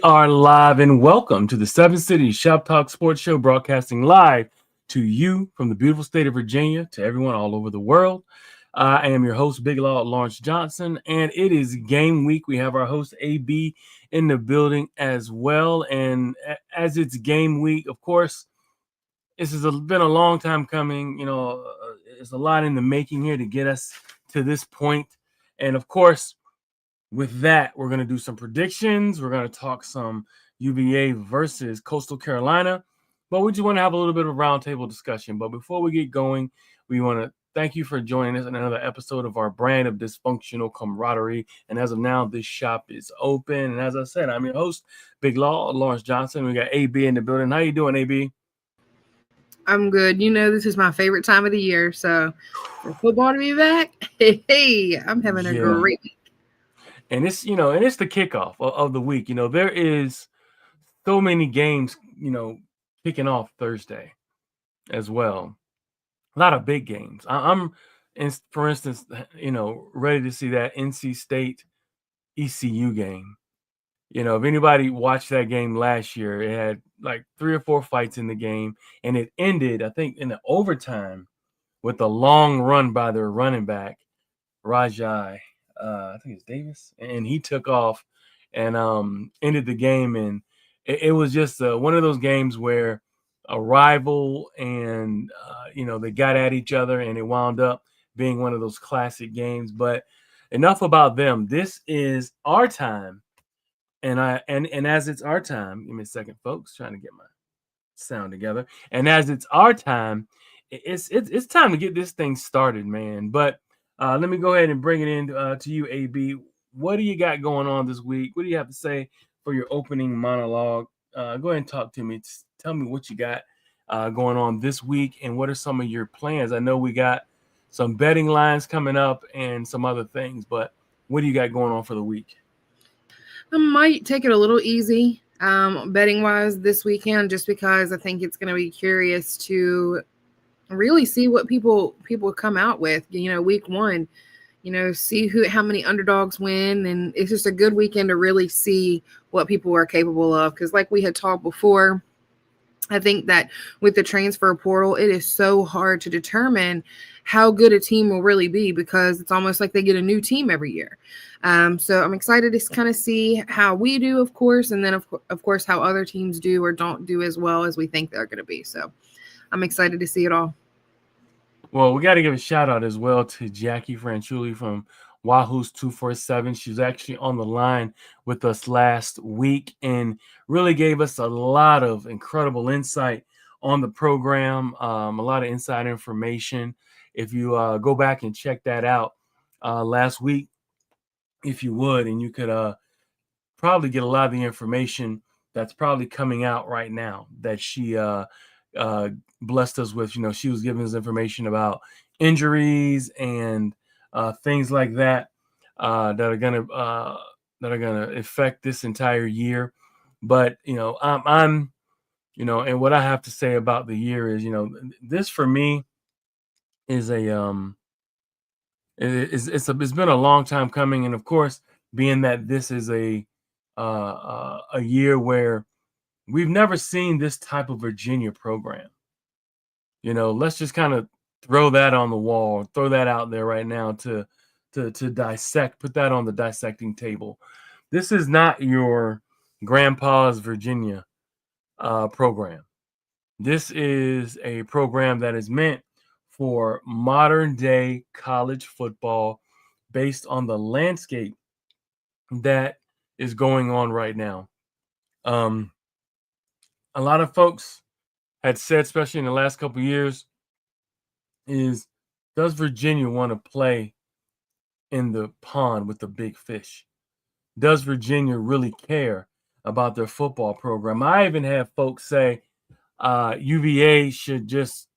are live and welcome to the Seven Cities Shoptalk Sports Show, broadcasting live to you from the beautiful state of Virginia to everyone all over the world. I am your host, Big Law Lawrence Johnson, and it is game week. We have our host, AB, in the building as well. And as it's game week, of course, this has been a long time coming. There's a lot in the making here to get us to this point. And of course, with that, we're going to do some predictions. We're going to talk some UVA versus Coastal Carolina, but we just want to have a little bit of a roundtable discussion. But before we get going, we want to thank you for joining us in another episode of our brand of dysfunctional camaraderie. And as of now, this shop is open. And as I said, I'm your host, Big Law Lawrence Johnson. We got AB in the building. How you doing, AB? I'm good. You know, this is my favorite time of the year. So for football to be back, hey, I'm having a Yeah. great week. And it's the kickoff of the week. There is so many games, kicking off Thursday as well. A lot of big games. For instance, ready to see that NC State ECU game. If anybody watched that game last year, it had like 3 or 4 fights in the game, and it ended, I think, in the overtime with a long run by their running back, Rajai. I think it's Davis, and he took off and ended the game. And it was just one of those games where a rival and they got at each other, and it wound up being one of those classic games. But enough about them. This is our time, and as it's our time, give me a second, folks, trying to get my sound together. And as it's our time, it's time to get this thing started, man. But let me go ahead and bring it in to you, AB. What do you got going on this week? What do you have to say for your opening monologue? Go ahead and talk to me. Tell me what you got going on this week, and what are some of your plans? I know we got some betting lines coming up and some other things, but what do you got going on for the week? I might take it a little easy, betting wise this weekend, just because I think it's going to be curious to really see what people come out with. Week one. See how many underdogs win, and it's just a good weekend to really see what people are capable of. Because, like we had talked before, I think that with the transfer portal, it is so hard to determine how good a team will really be, because it's almost like they get a new team every year. So I'm excited to kind of see how we do, of course, and then of course how other teams do or don't do as well as we think they're going to be. So I'm excited to see it all. Well, we got to give a shout out as well to Jackie Franchuli from Wahoo's 247. She was actually on the line with us last week and really gave us a lot of incredible insight on the program, a lot of inside information. If you go back and check that out last week, if you would, and you could probably get a lot of the information that's probably coming out right now that she uh, blessed us with. She was giving us information about injuries and things like that that are gonna affect this entire year. But I'm and what I have to say about the year is, this for me is it's been a long time coming. And of course, being that this is a year where we've never seen this type of Virginia program. Let's just kind of throw that on the wall, throw that out there right now to dissect, put that on the dissecting table. This is not your grandpa's Virginia program. This is a program that is meant for modern day college football based on the landscape that is going on right now. Um, a lot of folks had said, especially in the last couple of years, is does Virginia want to play in the pond with the big fish? Does Virginia really care about their football program? I even have folks say UVA should just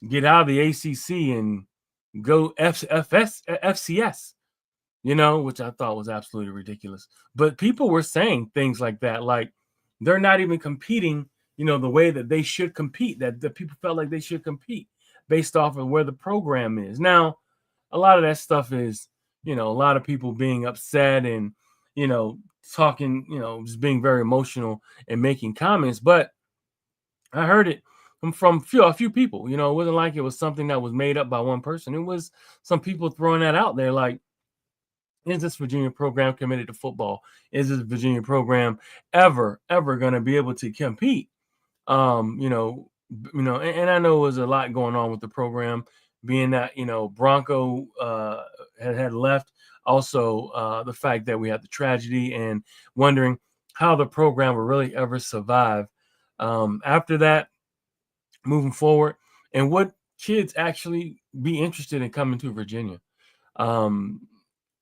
get out of the ACC and go FCS, which I thought was absolutely ridiculous. But people were saying things like that, like they're not even competing, the way that they should compete, that the people felt like they should compete based off of where the program is. Now, a lot of that stuff is, a lot of people being upset and, talking, just being very emotional and making comments. But I heard it from a few people. It wasn't like it was something that was made up by one person. It was some people throwing that out there, like, is this Virginia program committed to football? Is this Virginia program ever going to be able to compete? And I know there was a lot going on with the program, being that Bronco had left. Also, the fact that we had the tragedy, and wondering how the program will really ever survive after that, moving forward, and what kids actually be interested in coming to Virginia. Um,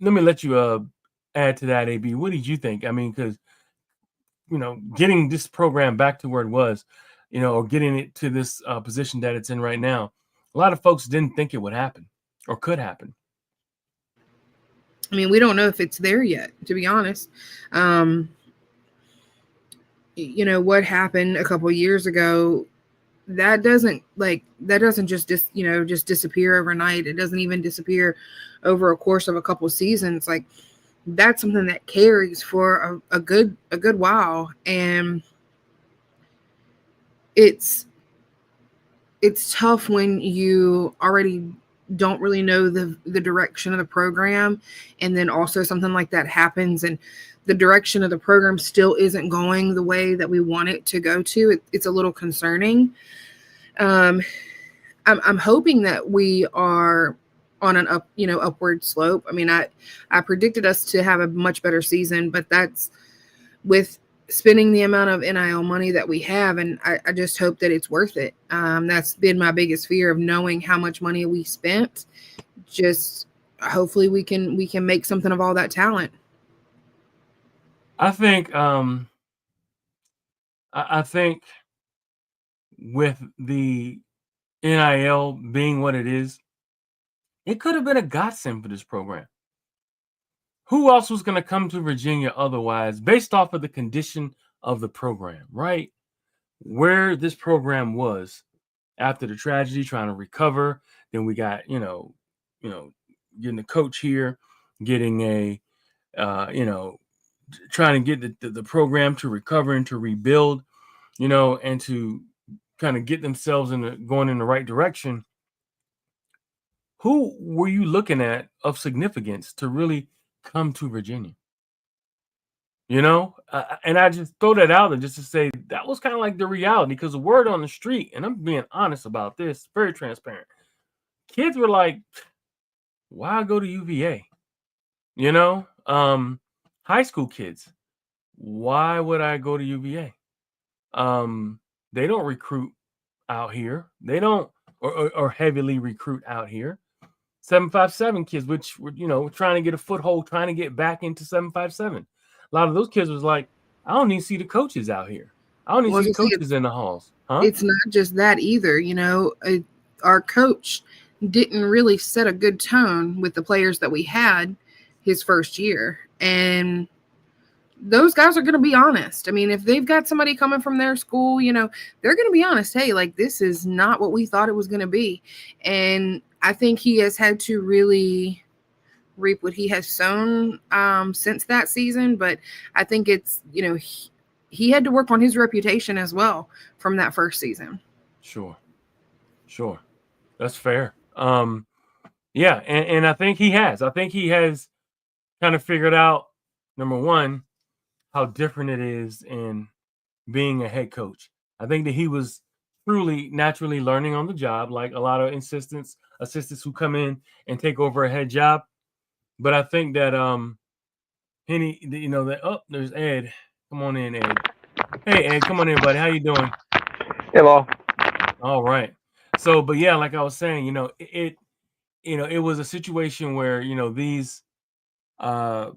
Let me let you add to that, AB. What did you think? I mean, because getting this program back to where it was, or getting it to this position that it's in right now, a lot of folks didn't think it would happen or could happen. I mean, we don't know if it's there yet, to be honest. Um, what happened a couple years ago, that doesn't just disappear overnight. It doesn't even disappear over a course of a couple seasons. Like, that's something that carries for a good while, and it's tough when you already don't really know the direction of the program, and then also something like that happens, and the direction of the program still isn't going the way that we want it to go to. It's a little concerning. um I'm hoping that we are on an upward slope. I mean, I predicted us to have a much better season, but that's with spending the amount of NIL money that we have, and I just hope that it's worth it. That's been my biggest fear, of knowing how much money we spent. Just hopefully we can make something of all that talent. I think I think with the NIL being what it is, it could have been a godsend for this program. Who else was going to come to Virginia otherwise, based off of the condition of the program, right? Where this program was after the tragedy, trying to recover. Then we got, getting a coach here, getting a, trying to get the program to recover and to rebuild, and to kind of get themselves going in the right direction. Who were you looking at of significance to really come to Virginia? And I just throw that out there just to say that was kind of like the reality, because the word on the street, and I'm being honest about this, very transparent. Kids were like, "Why go to UVA?" High school kids, why would I go to UVA? They don't recruit out here. They don't, or heavily recruit out here. 757 kids, which were, trying to get a foothold, trying to get back into 757. A lot of those kids was like, I don't even see the coaches out here. I don't even Well, see the you see, coaches in the halls. Huh? it's not just that either. Our coach didn't really set a good tone with the players that we had his first year, and those guys are going to be honest. I mean, if they've got somebody coming from their school, they're going to be honest. Hey, like, this is not what we thought it was going to be. And I think he has had to really reap what he has sown since that season. But I think it's, he had to work on his reputation as well from that first season. Sure. That's fair. Yeah, and I think he has. I think he has kind of figured out, number one, how different it is in being a head coach. I think that he was truly naturally learning on the job, like a lot of assistants who come in and take over a head job. But I think that Henny, there's Ed. Come on in, Ed. Hey, Ed, come on in, buddy. How you doing? Hello. All right. So, but yeah, like I was saying, it was a situation where these, uh,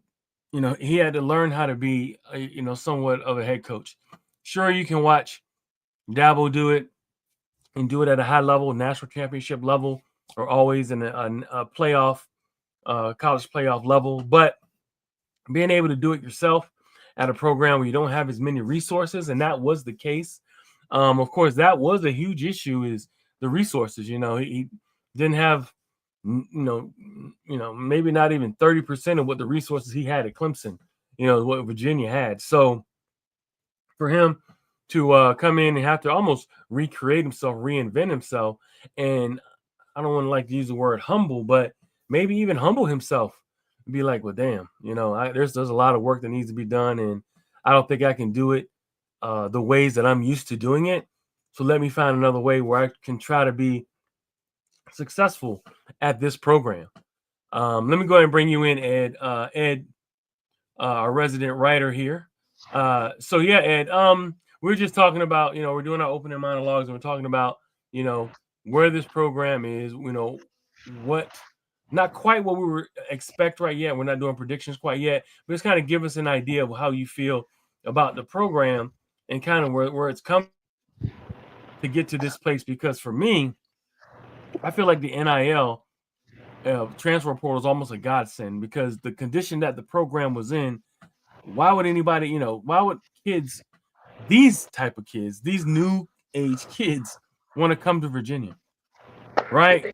he had to learn how to be, somewhat of a head coach. Sure, you can watch Dabo do it and do it at a high level, national championship level, or always in a playoff, college playoff level, but being able to do it yourself at a program where you don't have as many resources, and that was the case. Of course, that was a huge issue, is the resources. He didn't have, maybe not even 30% of what the resources he had at Clemson. what Virginia had. So for him to come in and have to almost recreate himself, reinvent himself, and I don't want to like to use the word humble, but maybe even humble himself and be like, well, damn, there's a lot of work that needs to be done, and I don't think I can do it the ways that I'm used to doing it. So let me find another way where I can try to be successful at this program. Let me go ahead and bring you in, Ed. Ed, our resident writer here. So yeah, Ed. We are just talking about, we're doing our opening monologues, and we're talking about, you know, where this program is. What, not quite what we were expect right yet. We're not doing predictions quite yet, but just kind of give us an idea of how you feel about the program and kind of where it's come to get to this place. Because for me, I feel like the NIL transfer portal is almost a godsend, because the condition that the program was in, why would anybody, why would kids, these type of kids, these new age kids, want to come to Virginia, right?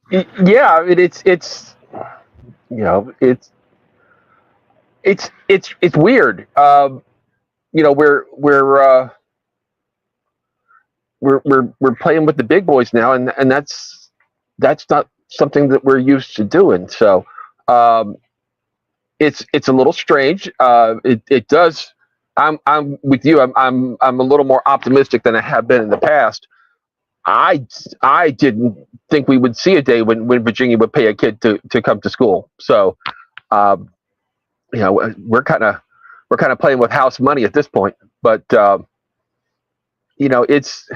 Yeah, I mean, it's you know it's weird. You know, we're playing with the big boys now, and that's not something that we're used to doing. So um, it's a little strange. It does. I'm with you. I'm a little more optimistic than I have been in the past. I I didn't think we would see a day when Virginia would pay a kid to come to school. So um, you know, we're kind of playing with house money at this point. But you know, it's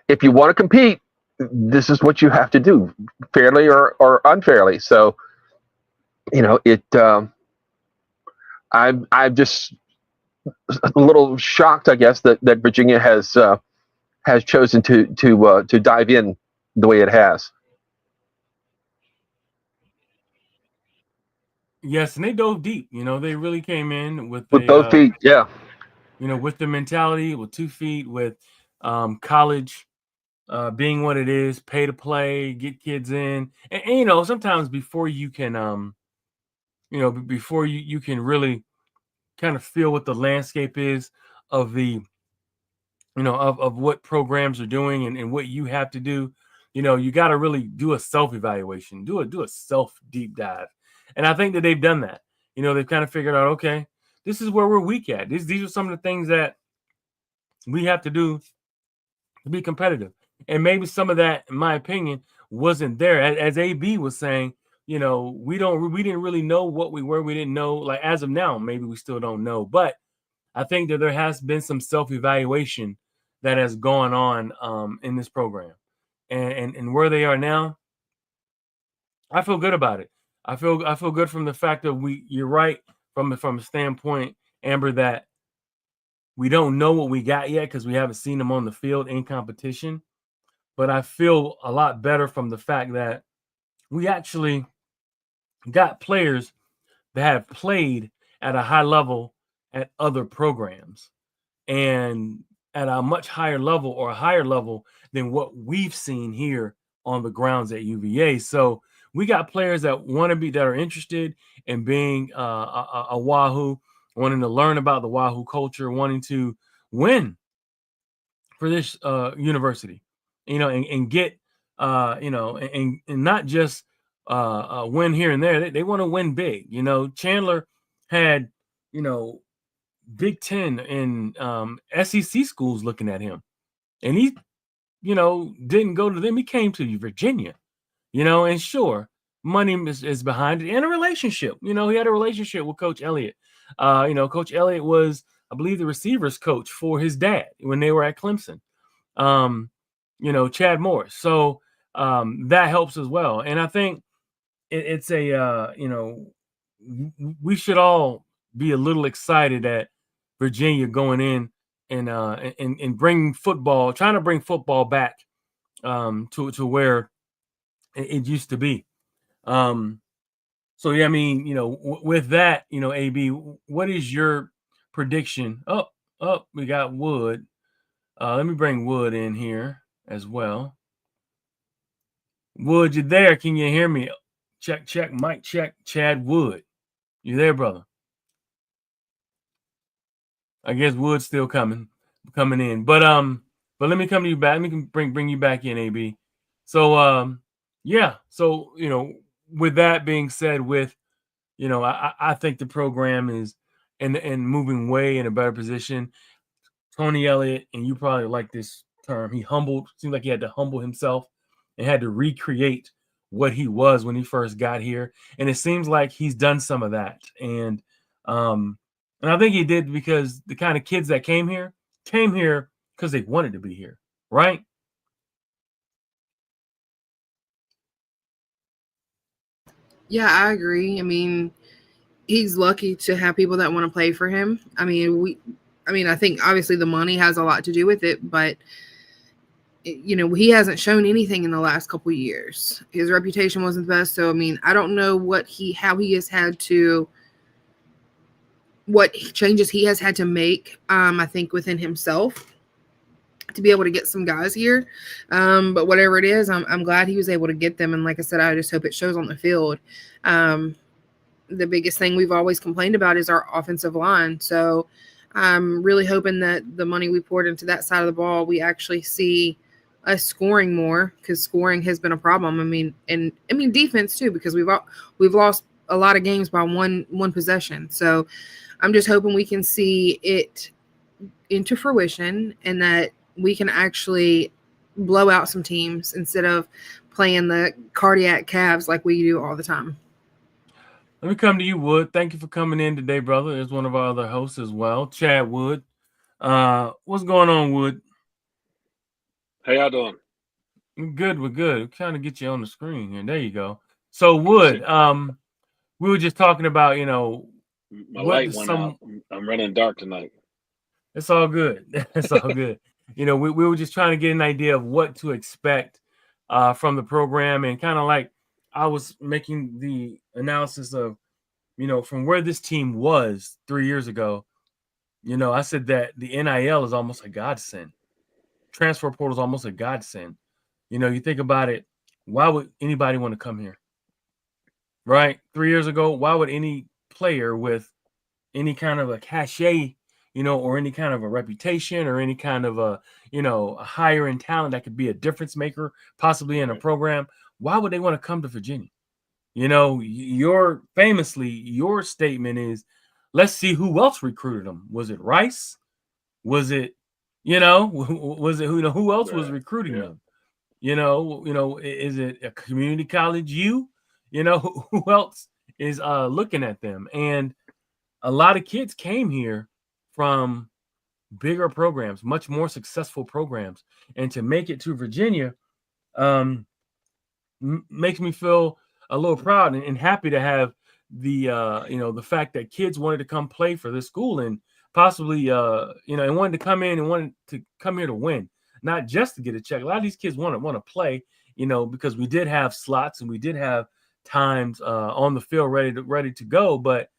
if you want to compete, this is what you have to do, fairly or unfairly. So you know, I'm just a little shocked, I guess, that Virginia has chosen to dive in the way it has Yes, and they dove deep. They really came in with with both feet. Yeah, with the mentality, with 2 feet, with college being what it is, pay to play, get kids in, and sometimes before you can, before you can really kind of feel what the landscape is of the, of what programs are doing, and what you have to do. You got to really do a self evaluation, do a self deep dive, and I think that they've done that. They've kind of figured out, okay, this is where we're weak at. These are some of the things that we have to do to be competitive. And maybe some of that, in my opinion, wasn't there. As AB was saying, we didn't really know what we were. We didn't know, like, as of now, maybe we still don't know. But I think that there has been some self-evaluation that has gone on in this program. And where they are now, I feel good about it. I feel good from the fact that you're right, from a standpoint, Amber, that we don't know what we got yet because we haven't seen them on the field in competition. But I feel a lot better from the fact that we actually got players that have played at a high level at other programs, and at a much higher level, or a higher level than what we've seen here on the grounds at UVA. So we got players that want to be, that are interested in being a Wahoo, wanting to learn about the Wahoo culture, wanting to win for this university, and get, and not just win here and there. They want to win big. Chandler had, you know, Big Ten and SEC schools looking at him, and he, didn't go to them. He came to Virginia, and sure, money is behind it, and a relationship. He had a relationship with Coach Elliott. Coach Elliott was, I believe, the receivers coach for his dad when they were at Clemson. Um, Chad Morris. So that helps as well. And I think it's a, we should all be a little excited at Virginia going in and bringing football, trying to bring football back to where it used to be. Um, so yeah, I mean, with that, AB, what is your prediction? Oh, we got Wood. Let me bring Wood in here as well. Wood, you there? Can you hear me? Check, check, mic check. Chad Wood, you there, brother? I guess Wood's still coming in. But let me come to you back. Let me bring you back in, AB. So yeah. So with that being said, I think the program is and moving way in a better position. Tony Elliott, and you probably like this term, seemed like he had to humble himself and had to recreate what he was when he first got here. And it seems like he's done some of that. And I think he did because the kind of kids that came here because they wanted to be here, right? Yeah, I agree. I mean, he's lucky to have people that want to play for him. I think obviously the money has a lot to do with it, but he hasn't shown anything in the last couple of years. His reputation wasn't the best, so I mean, I don't know what changes he has had to make. I think within himself to be able to get some guys here. But whatever it is, I'm glad he was able to get them. And like I said, I just hope it shows on the field. The biggest thing we've always complained about is our offensive line. So I'm really hoping that the money we poured into that side of the ball, we actually see us scoring more, because scoring has been a problem. I mean defense too, because we've lost a lot of games by one possession. So I'm just hoping we can see it into fruition and that we can actually blow out some teams instead of playing the cardiac calves like we do all the time. Let me come to you, Wood. Thank you for coming in today, brother. There's one of our other hosts as well, Chad Wood. What's going on, Wood? How y'all doing? We're good. We're trying to get you on the screen here. There you go. So, Wood, we were just talking about, my light went out. I'm running dark tonight. It's all good. It's all good. We were just trying to get an idea of what to expect from the program, and kind of like I was making the analysis of, from where this team was 3 years ago. I said that the NIL is almost a godsend. Transfer portal is almost a godsend. You think about it, why would anybody want to come here? Right? 3 years ago, why would any player with any kind of a cachet, or any kind of a reputation, or any kind of a higher in talent that could be a difference maker, possibly in a program, why would they want to come to Virginia? Your statement is, let's see who else recruited them. Was it Rice? Was it, was it who else was recruiting them? Is it a community college? Who else is looking at them? And a lot of kids came here from bigger programs, much more successful programs, and to make it to Virginia makes me feel a little proud and happy to have the the fact that kids wanted to come play for this school, and possibly and wanted to come in and wanted to come here to win, not just to get a check. A lot of these kids want to play, because we did have slots and we did have times on the field ready to go. But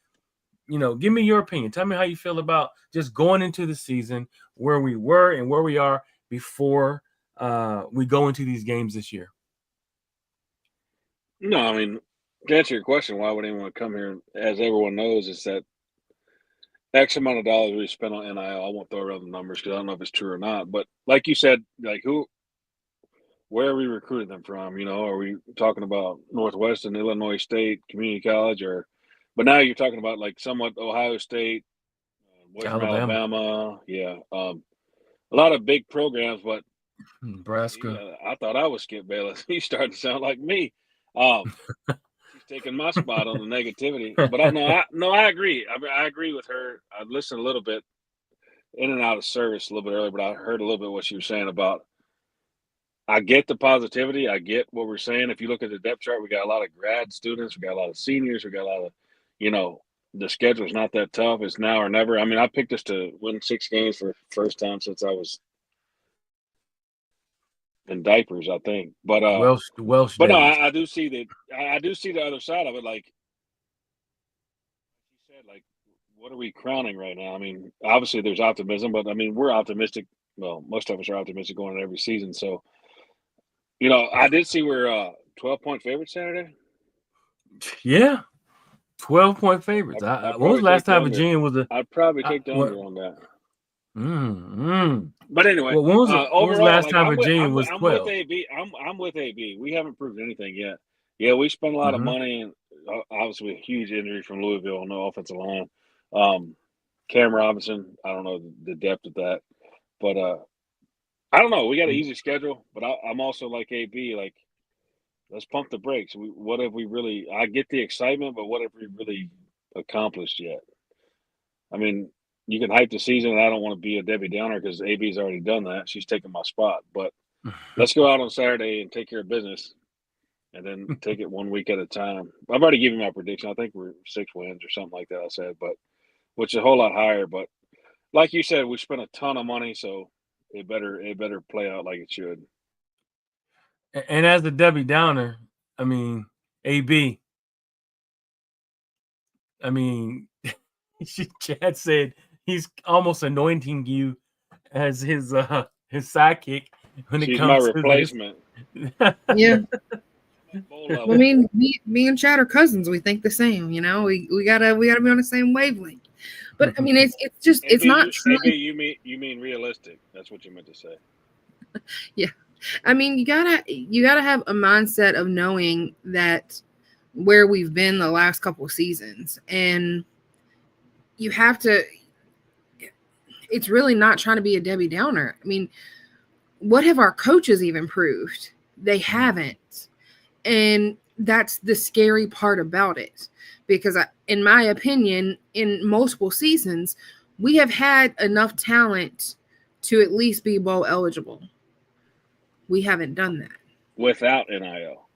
give me your opinion. Tell me how you feel about just going into the season, where we were and where we are before we go into these games this year. No, I mean, to answer your question, why would anyone come here? As everyone knows, it's that X amount of dollars we spent on NIL. I won't throw around the numbers because I don't know if it's true or not. But like you said, where are we recruiting them from? Are we talking about Northwestern, Illinois State, Community College, but now you're talking about like somewhat Ohio State, Western Alabama. Yeah. A lot of big programs, but Nebraska. I thought I was Skip Bayless. He's starting to sound like me. He's taking my spot on the negativity. But I agree. I agree with her. I listened a little bit in and out of service a little bit earlier, but I heard a little bit what she was saying about. I get the positivity. I get what we're saying. If you look at the depth chart, we got a lot of grad students. We got a lot of seniors. We got a lot of, the schedule's not that tough. It's now or never. I mean, I picked us to win 6 games for the first time since I was in diapers, I think. But Welsh but days. no, I do see the other side of it. Like you said, like, what are we crowning right now? I mean, obviously there's optimism, but I mean, we're optimistic. Well, most of us are optimistic going into every season. So, I did see we're 12-point favorites Saturday. Yeah, 12-point favorites. When was the last time Virginia was I'd probably take the under on that. But anyway, Well, when was the overall, last like time Virginia was I'm with 12? AB. I'm with AB. We haven't proved anything yet. Yeah, we spent a lot of money, and obviously a huge injury from Louisville on the offensive line. Cam Robinson, I don't know the depth of that, but I don't know. We got an easy schedule, but I'm also like AB. Like, let's pump the brakes. What have we really? I get the excitement, but what have we really accomplished yet? I mean, you can hype the season, and I don't want to be a Debbie Downer because AB's already done that. She's taking my spot. But let's go out on Saturday and take care of business, and then take it 1 week at a time. I've already given my prediction. I think we're 6 wins or something like that. I said, but which is a whole lot higher. But like you said, we spent a ton of money, so it better play out like it should. And as a Debbie Downer, I mean, AB. I mean, Chad said he's almost anointing you as his sidekick when it She's my comes to this. replacement. Yeah. Bowl level. I mean, me and Chad are cousins. We think the same, you know. We gotta be on the same wavelength. But I mean, it's just it's not true. AB, you mean realistic? That's what you meant to say. Yeah, I mean, you gotta have a mindset of knowing that where we've been the last couple of seasons, and you have to. It's really not trying to be a Debbie Downer. I mean, what have our coaches even proved? They haven't. And that's the scary part about it, because in my opinion, in multiple seasons, we have had enough talent to at least be bowl eligible. We haven't done that. Without NIL.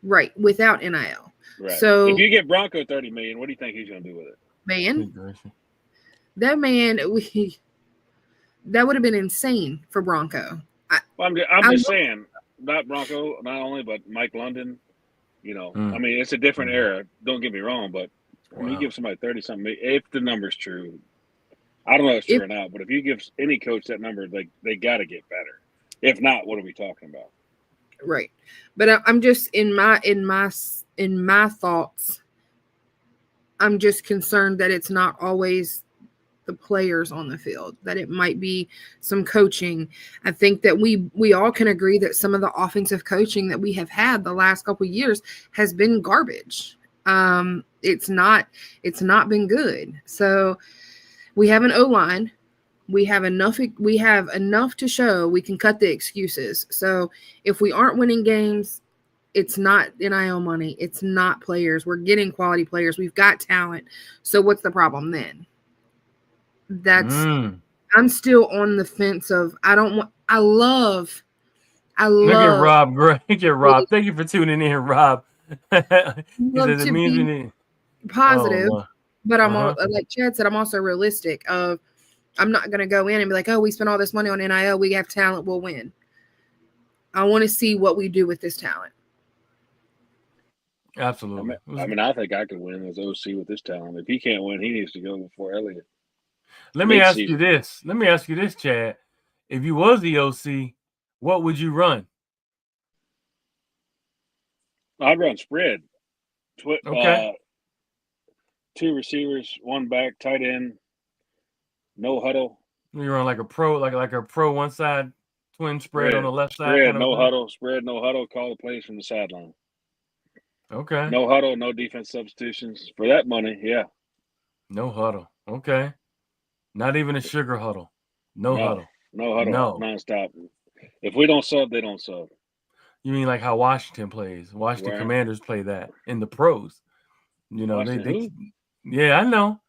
Right, without NIL. Right. So if you get Bronco $30 million, what do you think he's going to do with it? Man, that would have been insane for Bronco. I'm just saying, not Bronco, not only, but Mike London. You know, I mean, it's a different era. Don't get me wrong, but when you give somebody 30-something, if the number's true, I don't know if it's true or not, but if you give any coach that number, they got to get better. If not, what are we talking about? Right, but I'm just in my thoughts. I'm just concerned that it's not always the players on the field, that it might be some coaching. I think that we all can agree that some of the offensive coaching that we have had the last couple of years has been garbage. It's not been good. So we have an O-line. We have enough to show we can cut the excuses. So if we aren't winning games, it's not NIL money. It's not players. We're getting quality players. We've got talent. So what's the problem then? I'm still on the fence of I love Look at Rob. Great at Rob. Thank you for tuning in, Rob. He says it means be positive, but I'm like Chad said, I'm also realistic of I'm not going to go in and be like, oh, we spent all this money on NIL. We have talent. We'll win. I want to see what we do with this talent. Absolutely. I mean, I think I could win as OC with this talent. If he can't win, he needs to go before Elliott. Let me ask you this, Chad. If you was the OC, what would you run? I'd run spread. Okay. 2 receivers, 1 back, tight end, no huddle. You run like a pro, like a pro one side, twin spread on the left side. Spread, no huddle. Spread, no huddle. Call the plays from the sideline. Okay. No huddle, no defense substitutions. For that money, yeah. No huddle. Okay. Not even a sugar huddle. No huddle. No huddle. No. Nonstop. If we don't sub, they don't sub. You mean like how Washington plays? Washington Commanders play that in the pros. You know, yeah, I know.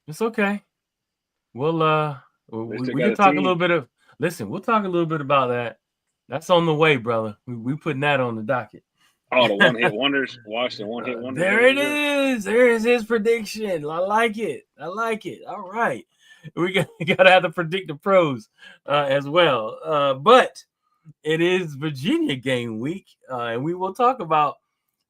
It's okay. Well, we can talk a little bit of. Listen, we'll talk a little bit about that. That's on the way, brother. We putting that on the docket. Oh, the one-hit wonders. Washington one-hit wonders. There it is. There is his prediction. I like it. All right. We got to have to predict the pros as well. But it is Virginia game week, and we will talk about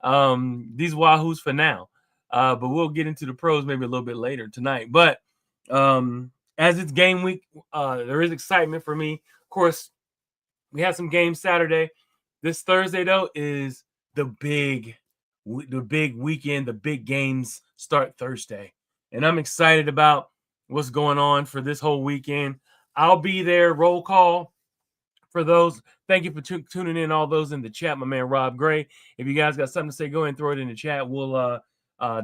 these Wahoos for now. But we'll get into the pros maybe a little bit later tonight. But as it's game week, there is excitement for me. Of course, we have some games Saturday. This Thursday, though, is the big weekend. The big games start Thursday. And I'm excited about what's going on for this whole weekend. I'll be there. Roll call for those. Thank you for tuning in. All those in the chat, my man Rob Gray. If you guys got something to say, go ahead and throw it in the chat. We'll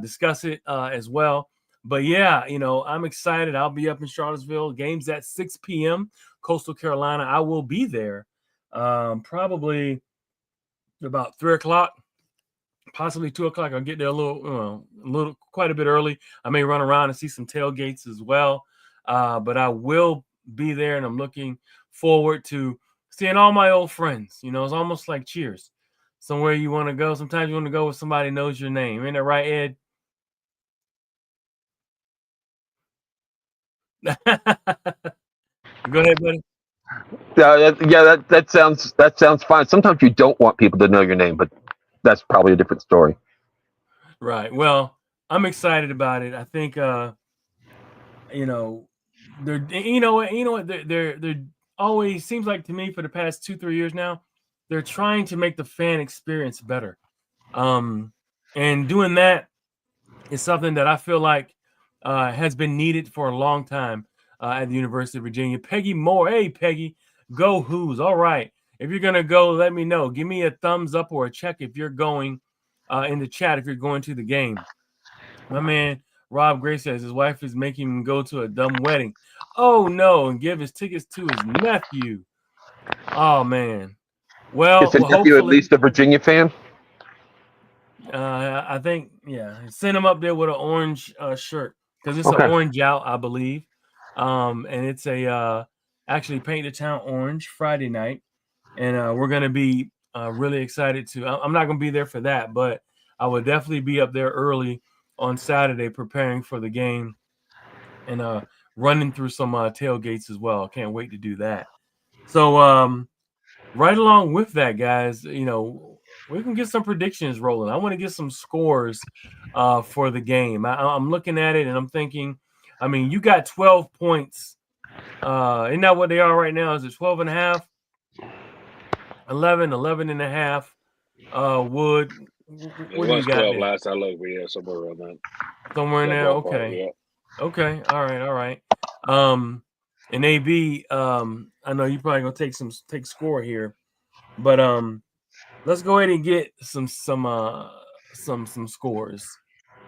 discuss it as well. But yeah, I'm excited. I'll be up in Charlottesville. Games at 6 p.m. Coastal Carolina. I will be there probably about 3 o'clock. Possibly 2 o'clock. I'll get there quite a bit early. I may run around and see some tailgates as well. But I will be there, and I'm looking forward to seeing all my old friends. It's almost like Cheers. Somewhere you want to go. Sometimes you want to go where somebody knows your name. Ain't that right, Ed? Go ahead, buddy. That sounds fine. Sometimes you don't want people to know your name, but that's probably a different story. Right. Well, I'm excited about it. I think they're they're always seems like to me for the past 2-3 years now, they're trying to make the fan experience better. And doing that is something that I feel like has been needed for a long time at the University of Virginia. Peggy Moore. Hey, Peggy. Go Who's. All right. If you're going to go, let me know. Give me a thumbs up or a check if you're going in the chat, if you're going to the game. My man Rob Gray says his wife is making him go to a dumb wedding. Oh, no, and give his tickets to his nephew. Oh, man. Well, is his nephew at least a Virginia fan? I think, yeah. Send him up there with an orange shirt because it's an orange out, I believe. And it's actually Paint the Town Orange Friday night. And we're going to be really excited to. I'm not going to be there for that, but I will definitely be up there early on Saturday preparing for the game and running through some tailgates as well. Can't wait to do that. So right along with that, guys, we can get some predictions rolling. I want to get some scores for the game. I'm looking at it and I'm thinking, I mean, you got 12 points. Isn't that what they are right now? Is it 12 and a half? 11 and a half. Wood. What do you got 12 there? last I looked. We had somewhere around that. Somewhere in there. Okay. Yeah. Okay. All right. And AB, I know you're probably gonna take score here, but let's go ahead and get some scores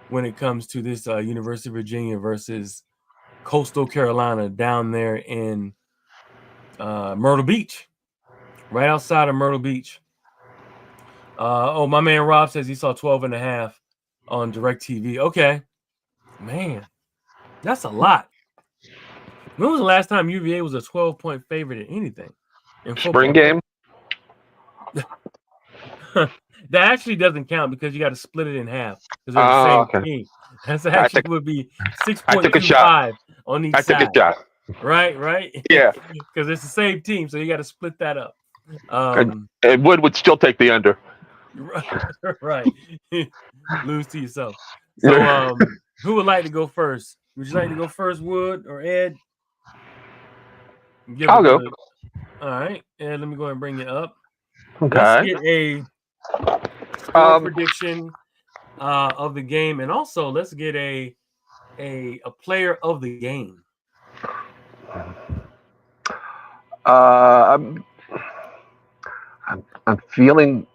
when it comes to this University of Virginia versus Coastal Carolina down there in Myrtle Beach, right outside of Myrtle Beach. My man Rob says he saw 12 and a half on DirecTV. Okay, man, that's a lot. When was the last time UVA was a 12-point favorite in anything in football? Spring game? That actually doesn't count because you got to split it in half because they're the same team. That's actually would be 6.25 on each side. I took a shot. Right? Yeah. Because it's the same team, so you got to split that up. And Wood would still take the under. Right. Lose to yourself. So who would like to go first? Would you like to go first, Wood or Ed? I'll go. All right. Ed, let me go ahead and bring you up. Okay. Let's get a score prediction of the game, and also let's get a player of the game. I'm feeling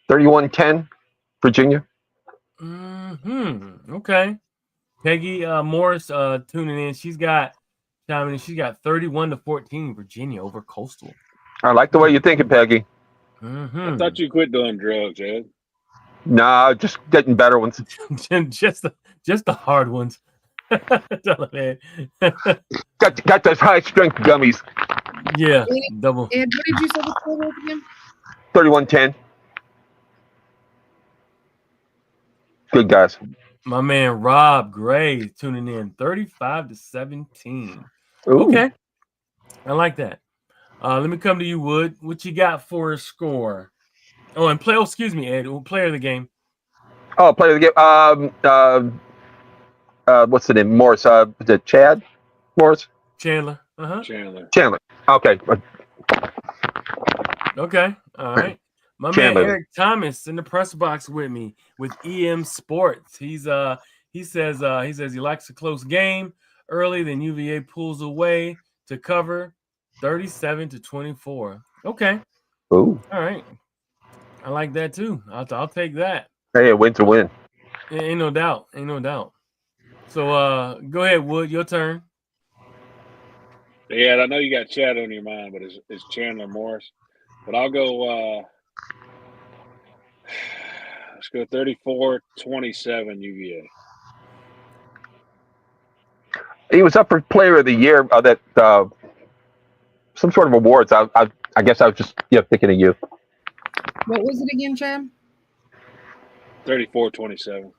31-10 Virginia. Okay. Peggy Morris tuning in. She's got 31-14 Virginia over Coastal. I like the way you're thinking, Peggy. I thought you quit doing drugs, Ed. No, just getting better ones. just the hard ones. Man. got those high strength gummies. Yeah, double. And what did you say the score was again? 31-10. Good guys. My man Rob Gray tuning in 35-17. Ooh. Okay, I like that. Let me come to you, Wood. What you got for a score? Oh, and excuse me, Ed. Player of the game. Oh, player of the game. What's the name? Morris. The Chad Morris. Chandler. Chandler. Okay. Okay. All right. My Chandler. man Eric Thomas in the press box with me with EM Sports. He says he likes a close game. early. Then UVA pulls away to cover 37-24. Okay. Ooh. All right. I like that too. I'll take that. Hey, a win to win. Ain't no doubt. Ain't no doubt. So go ahead, Wood. Your turn. Yeah, I know you got Chad on your mind, but it's Chandler Morris. But I'll go. Let's go 34-27 UVA. He was up for Player of the Year. That some sort of awards. I guess I was just thinking of you. What was it again, Chad? 34-27.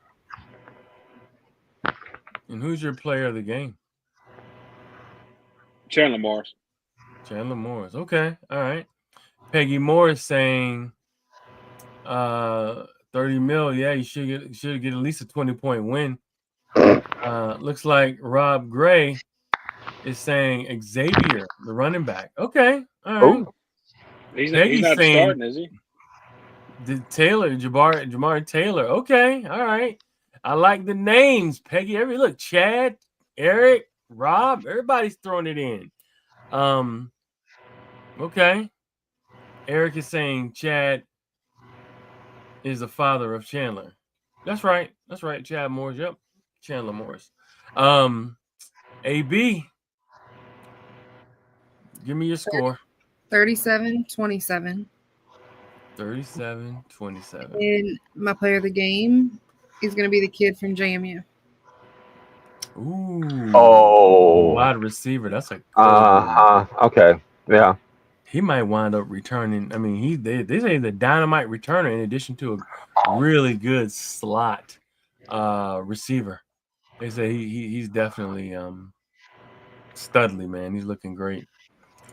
And who's your player of the game? Chandler Morris. Chandler Morris. Okay. All right. Peggy Morris saying 30 mil. Yeah, you should get at least a 20-point win. Looks like Rob Gray is saying Xavier, the running back. Okay. All right. Oh, He's Peggy's not saying starting, is he? Jamar Taylor. Okay. All right. I like the names, Peggy. Look, Chad, Eric, Rob, everybody's throwing it in. Okay. Eric is saying Chad is the father of Chandler. That's right. That's right. Chad Morris. Yep. Chandler Morris. AB. Give me your score. 37-27. 37-27. And my player of the game is going to be the kid from JMU. Ooh. Oh. Wide receiver. That's a good one. Okay. Yeah. He might wind up returning. I mean, they say the dynamite returner in addition to a really good slot receiver. They say he's definitely studly, man. He's looking great.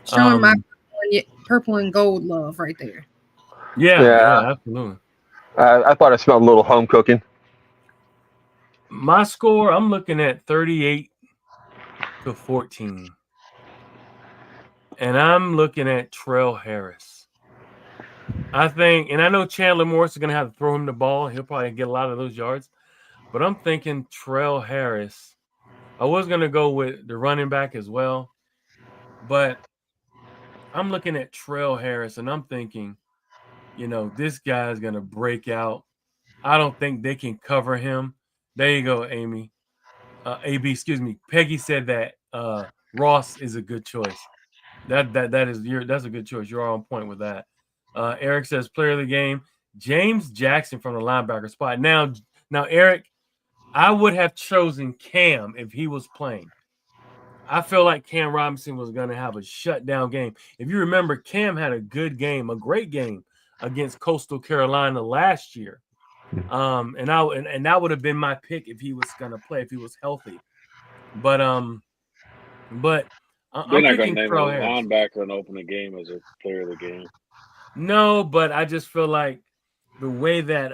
Showing my purple and gold love right there. Yeah, absolutely. I thought I smelled a little home cooking. My score, I'm looking at 38-14. And I'm looking at Trell Harris. I think, and I know Chandler Morris is going to have to throw him the ball. He'll probably get a lot of those yards. But I'm thinking Trell Harris. I was going to go with the running back as well. But I'm looking at Trell Harris, and I'm thinking, this guy is going to break out. I don't think they can cover him. There you go, Amy. AB, excuse me. Peggy said that Ross is a good choice. That's a good choice. You're on point with that. Eric says player of the game, James Jackson from the linebacker spot. Now, Eric, I would have chosen Cam if he was playing. I feel like Cam Robinson was going to have a shutdown game. If you remember, Cam had a good game, a great game against Coastal Carolina last year. And that would have been my pick if he was going to play, if he was healthy. But I'm They're not going picking to name a Trell Harris. linebacker and open the game as a player of the game. No, but I just feel like the way that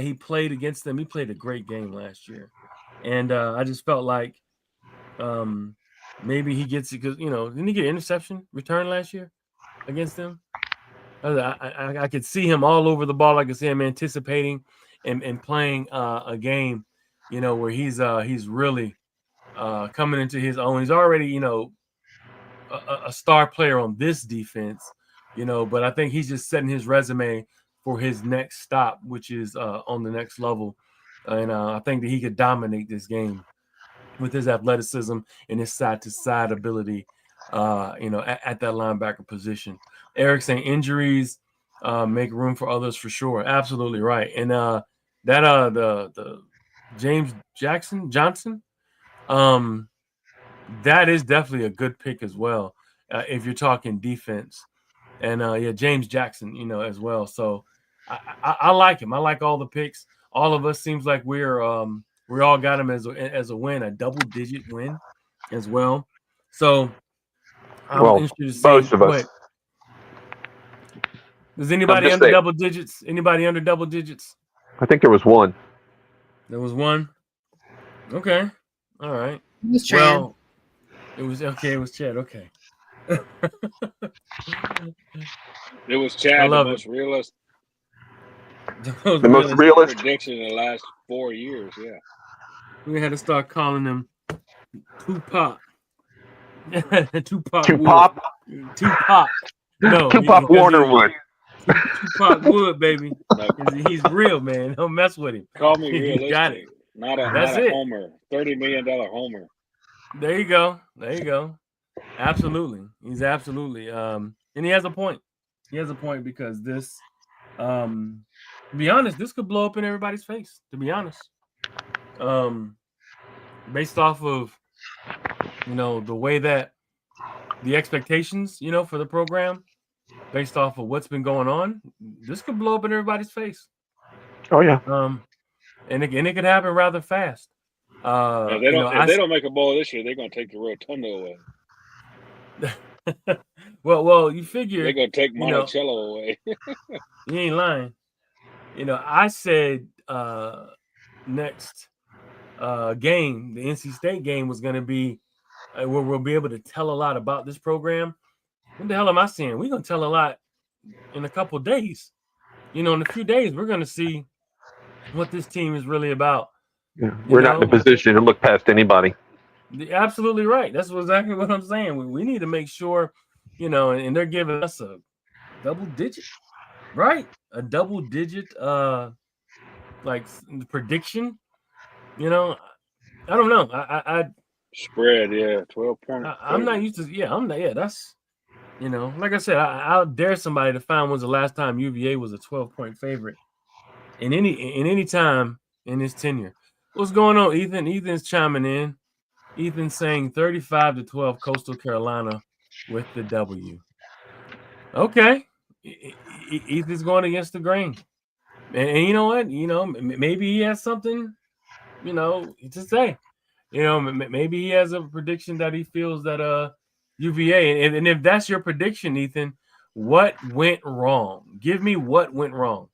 he played against them, he played a great game last year, and I just felt like maybe he gets it because didn't he get an interception return last year against them? I could see him all over the ball. I could see him anticipating and playing a game, where he's really coming into his own. He's already a star player on this defense, but I think he's just setting his resume for his next stop, which is on the next level. And I think that he could dominate this game with his athleticism and his side-to-side ability, at that linebacker position. Eric saying injuries make room for others for sure. Absolutely right. And the James Johnson, that is definitely a good pick as well, if you're talking defense. And James Jackson, as well. So I like him. I like all the picks. All of us seems like we all got him as a win, a double-digit win as well. So I'm interested to see. Most of us. Is anybody under double digits? Anybody under double digits? I think there was one. There was one. Okay. All right. It was Chad. Well, it was okay. It was Chad. Okay. It was Chad, the most realistic. The most realistic prediction in the last 4 years. Yeah. We had to start calling him Tupac. Tupac Two Wood. pop, Tupac. No, Tupac Warner Wood. Tupac Wood, baby. No, He's real, man. Don't mess with him. call me He's got it. realistic. Not That's a it. homer. $30 million homer. There you go. There you go. Absolutely. He's absolutely. And he has a point. He has a point because this, to be honest, this could blow up in everybody's face. To be honest, based off of the way that the expectations for the program, based off of what's been going on, this could blow up in everybody's face. Oh yeah. And it could happen rather fast. If they don't make a bowl this year, they're gonna take the rotunda away. well, you figure They're gonna take Monticello away. You ain't lying. I said next game, the NC State game was going to be where we'll be able to tell a lot about this program. What the hell am I saying? We're going to tell a lot in a couple of days. In a few days, we're going to see what this team is really about. Yeah. We're not in a position to look past anybody. Absolutely right. That's exactly what I'm saying. We need to make sure, and they're giving us a double digit, right? A double digit, like prediction. I don't know. I spread, 12 points. I'm not used to. Yeah, I'm not. Yeah, that's. Like I said, I'll dare somebody to find when's the last time UVA was a 12-point favorite in any time in his tenure. What's going on, Ethan? Ethan's chiming in. Ethan's saying 35-12 Coastal Carolina with the W. Okay, Ethan's going against the grain, and you know what? Maybe he has something, to say. Maybe he has a prediction that he feels that UVA, and if that's your prediction, Ethan, what went wrong? Give me what went wrong.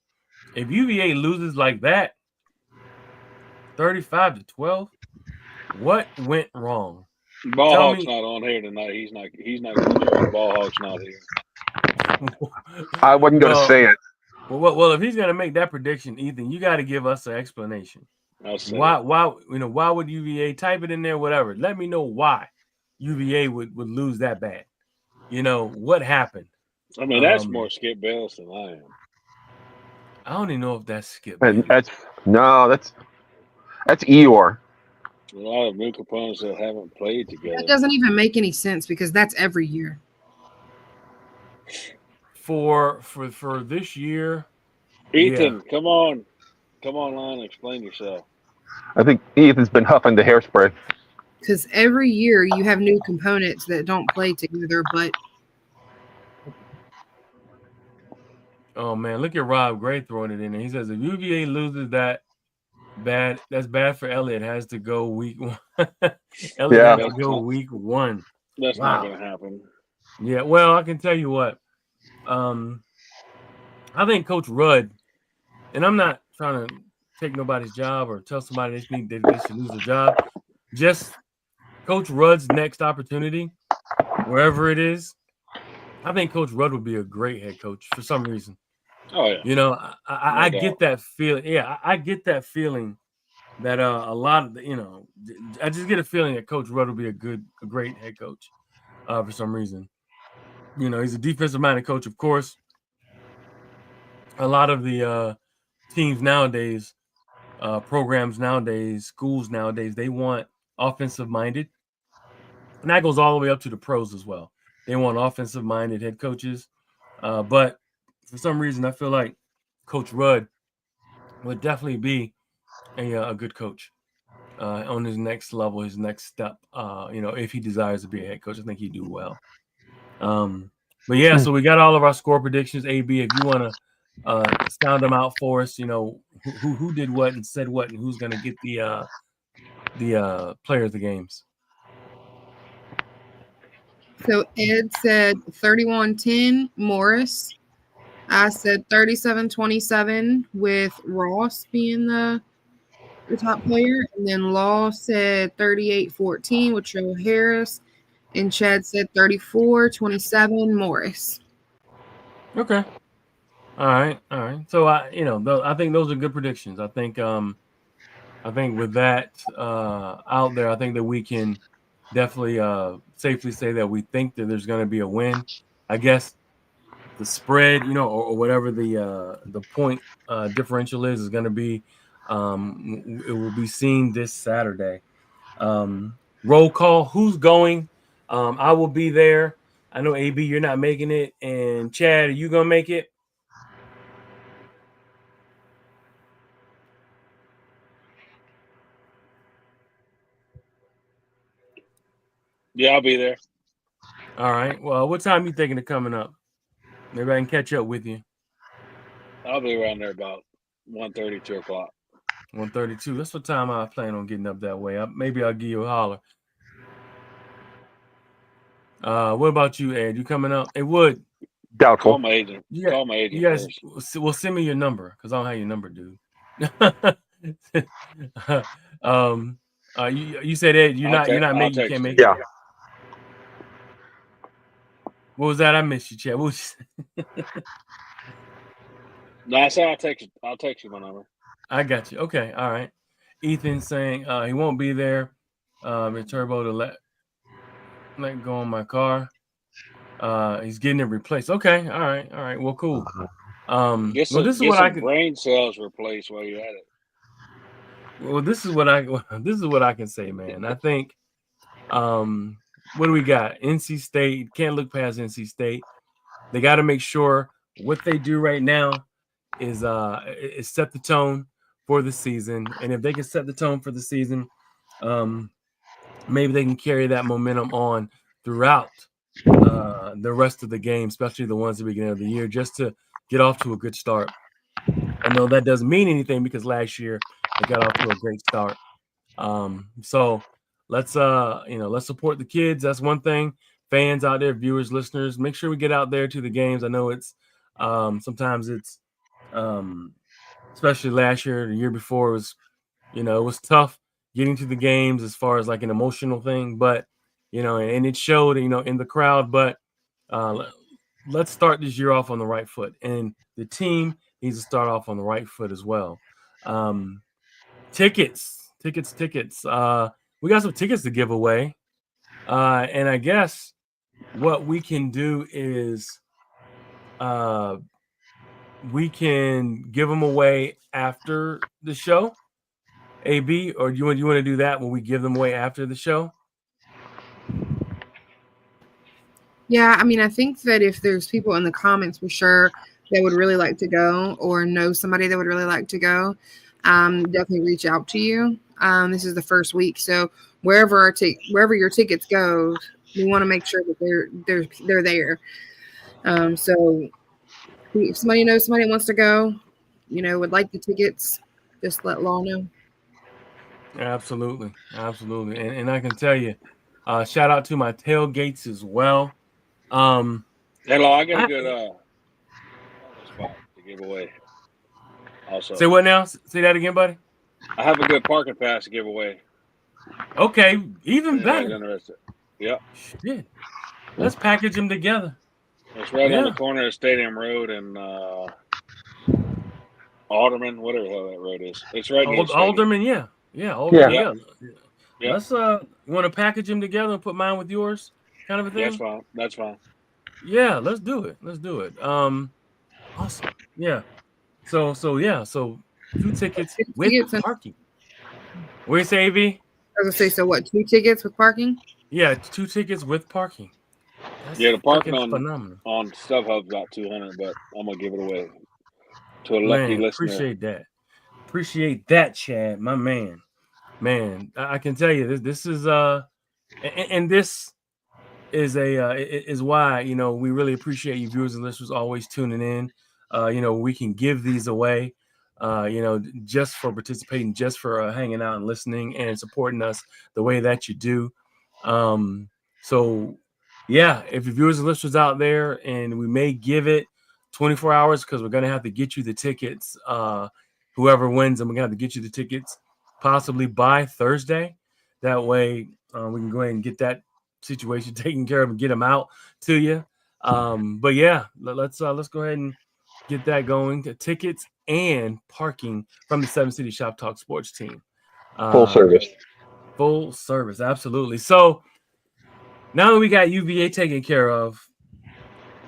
If UVA loses like that, 35-12, what went wrong? Ball Hawk's not on here tonight. He's not going to do it. Ball Hawk's not here. I wasn't going to say it. Well, if he's going to make that prediction, Ethan, you got to give us an explanation. Why would UVA type it in there? Whatever. Let me know why UVA would lose that bad. What happened? I mean, that's more Skip Bayless than I am. I don't even know if that's Skip. And that's Eeyore. A lot of new components that haven't played together. That doesn't even make any sense because that's every year. For this year, Ethan, come on, line, explain yourself. I think Ethan's been huffing the hairspray. Because every year you have new components that don't play together, but oh man, look at Rob Gray throwing it in there. He says if UVA loses that's bad for Elliott. Has to go week one. Elliott has to go week one. That's not going to happen. Yeah, well, I can tell you what. I think Coach Rudd, and I'm not trying to take nobody's job or tell somebody they think they should lose a job. Just Coach Rudd's next opportunity, wherever it is, I think Coach Rudd would be a great head coach for some reason. Oh yeah. I get that feeling. Yeah, I get that feeling that a lot of I just get a feeling that Coach Rudd will be a great head coach for some reason. He's a defensive-minded coach, of course. A lot of the teams nowadays, programs nowadays, schools nowadays, they want offensive-minded. And that goes all the way up to the pros as well. They want offensive-minded head coaches. But for some reason, I feel like Coach Rudd would definitely be a good coach on his next level, his next step. If he desires to be a head coach, I think he'd do well. But yeah, so we got all of our score predictions. AB, if you want to sound them out for us, who did what and said what, and who's going to get the player of the games. So Ed said 31-10 Morris. I said 37-27 with Ross being the top player. And then Law said 38-14 with Joe Harris. And Chad said 34-27 Morris. Okay. All right. So I think those are good predictions. I think I think with that out there, I think that we can definitely safely say that we think that there's going to be a win. I guess the spread, or whatever the point differential is going to be. It will be seen this Saturday. Roll call. Who's going? I will be there. I know AB, you're not making it, and Chad, are you gonna make it? Yeah, I'll be there. All right. Well, what time you thinking of coming up? Maybe I can catch up with you. I'll be around there about 1:30, 2 o'clock. 1:32. That's what time I plan on getting up that way. Maybe I'll give you a holler. What about you, Ed? You coming up? Hey, Wood. Doubtful. Call my agent. Call my agent You guys, first. well, send me your number because I don't have your number, dude. You said Ed, you're not I'll making, you text can't you. make it. Yeah. What was that? I missed you, Chad. What was you No, I said I'll text you my number. I got you. Okay, all right. Ethan saying he won't be there. In turbo to let go on my car. He's getting it replaced. Okay, all right. Well, cool. Get Well, this is what I some can. brain cells replaced while you're at it. Well, this is what I can say, man. I think. What do we got? NC State can't look past NC State. They got to make sure what they do right now is set the tone for the season, and if they can set the tone for the season, maybe they can carry that momentum on throughout the rest of the game, especially the ones at the beginning of the year, just to get off to a good start. I know that doesn't mean anything because last year they got off to a great start. So let's let's support the kids. That's one thing. Fans out there, viewers, listeners, make sure we get out there to the games. I know it's sometimes it's especially last year, the year before it was, it was tough getting to the games as far as like an emotional thing, but and it showed, in the crowd. But uh, let's start this year off on the right foot, and the team needs to start off on the right foot as well. Tickets. We got some tickets to give away, and I guess what we can do is we can give them away after the show. AB, or you want to do that when we give them away after the show? Yeah, I mean, I think that if there's people in the comments for sure that would really like to go or know somebody that would really like to go, definitely reach out to you. This is the first week, so wherever your tickets go, we want to make sure that they're there. So if somebody knows somebody wants to go, would like the tickets, just let Law know. Absolutely, and I can tell you, shout out to my tailgates as well. Hello, I got a good parking spot to give away. Also, say what now? Say that again, buddy. I have a good parking pass to give away. Okay, even Anybody's better. interested? Yep. Shit. Let's package them together. It's right on Yeah. the corner of Stadium Road and Alderman, whatever the hell that road is. It's right near the stadium. Alderman, Alderman, Yeah. Yep. Let's you want to package them together and put mine with yours, kind of a thing. That's fine. Yeah, let's do it. Awesome. Yeah. So 2 tickets with parking. What do you say, AV? I was gonna say, so what? 2 tickets with parking? Yeah, 2 tickets with parking. That's the parking phenomenal. on StubHub's about $200, but I'm gonna give it away to a lucky listener. Appreciate that, Chad, my man. Man, I can tell you this is and this is why we really appreciate you viewers and listeners always tuning in. We can give these away, just for participating, just for hanging out and listening and supporting us the way that you do. So yeah, if your viewers and listeners out there, and we may give it 24 hours because we're gonna have to get you the tickets. Whoever wins, and we're gonna have to get you the tickets possibly by Thursday. That way, we can go ahead and get that situation taken care of and get them out to you. But yeah, let's go ahead and get that going. Tickets and parking from the 7 City Shop Talk Sports team. Full service. Full service, absolutely. So now that we got UVA taken care of,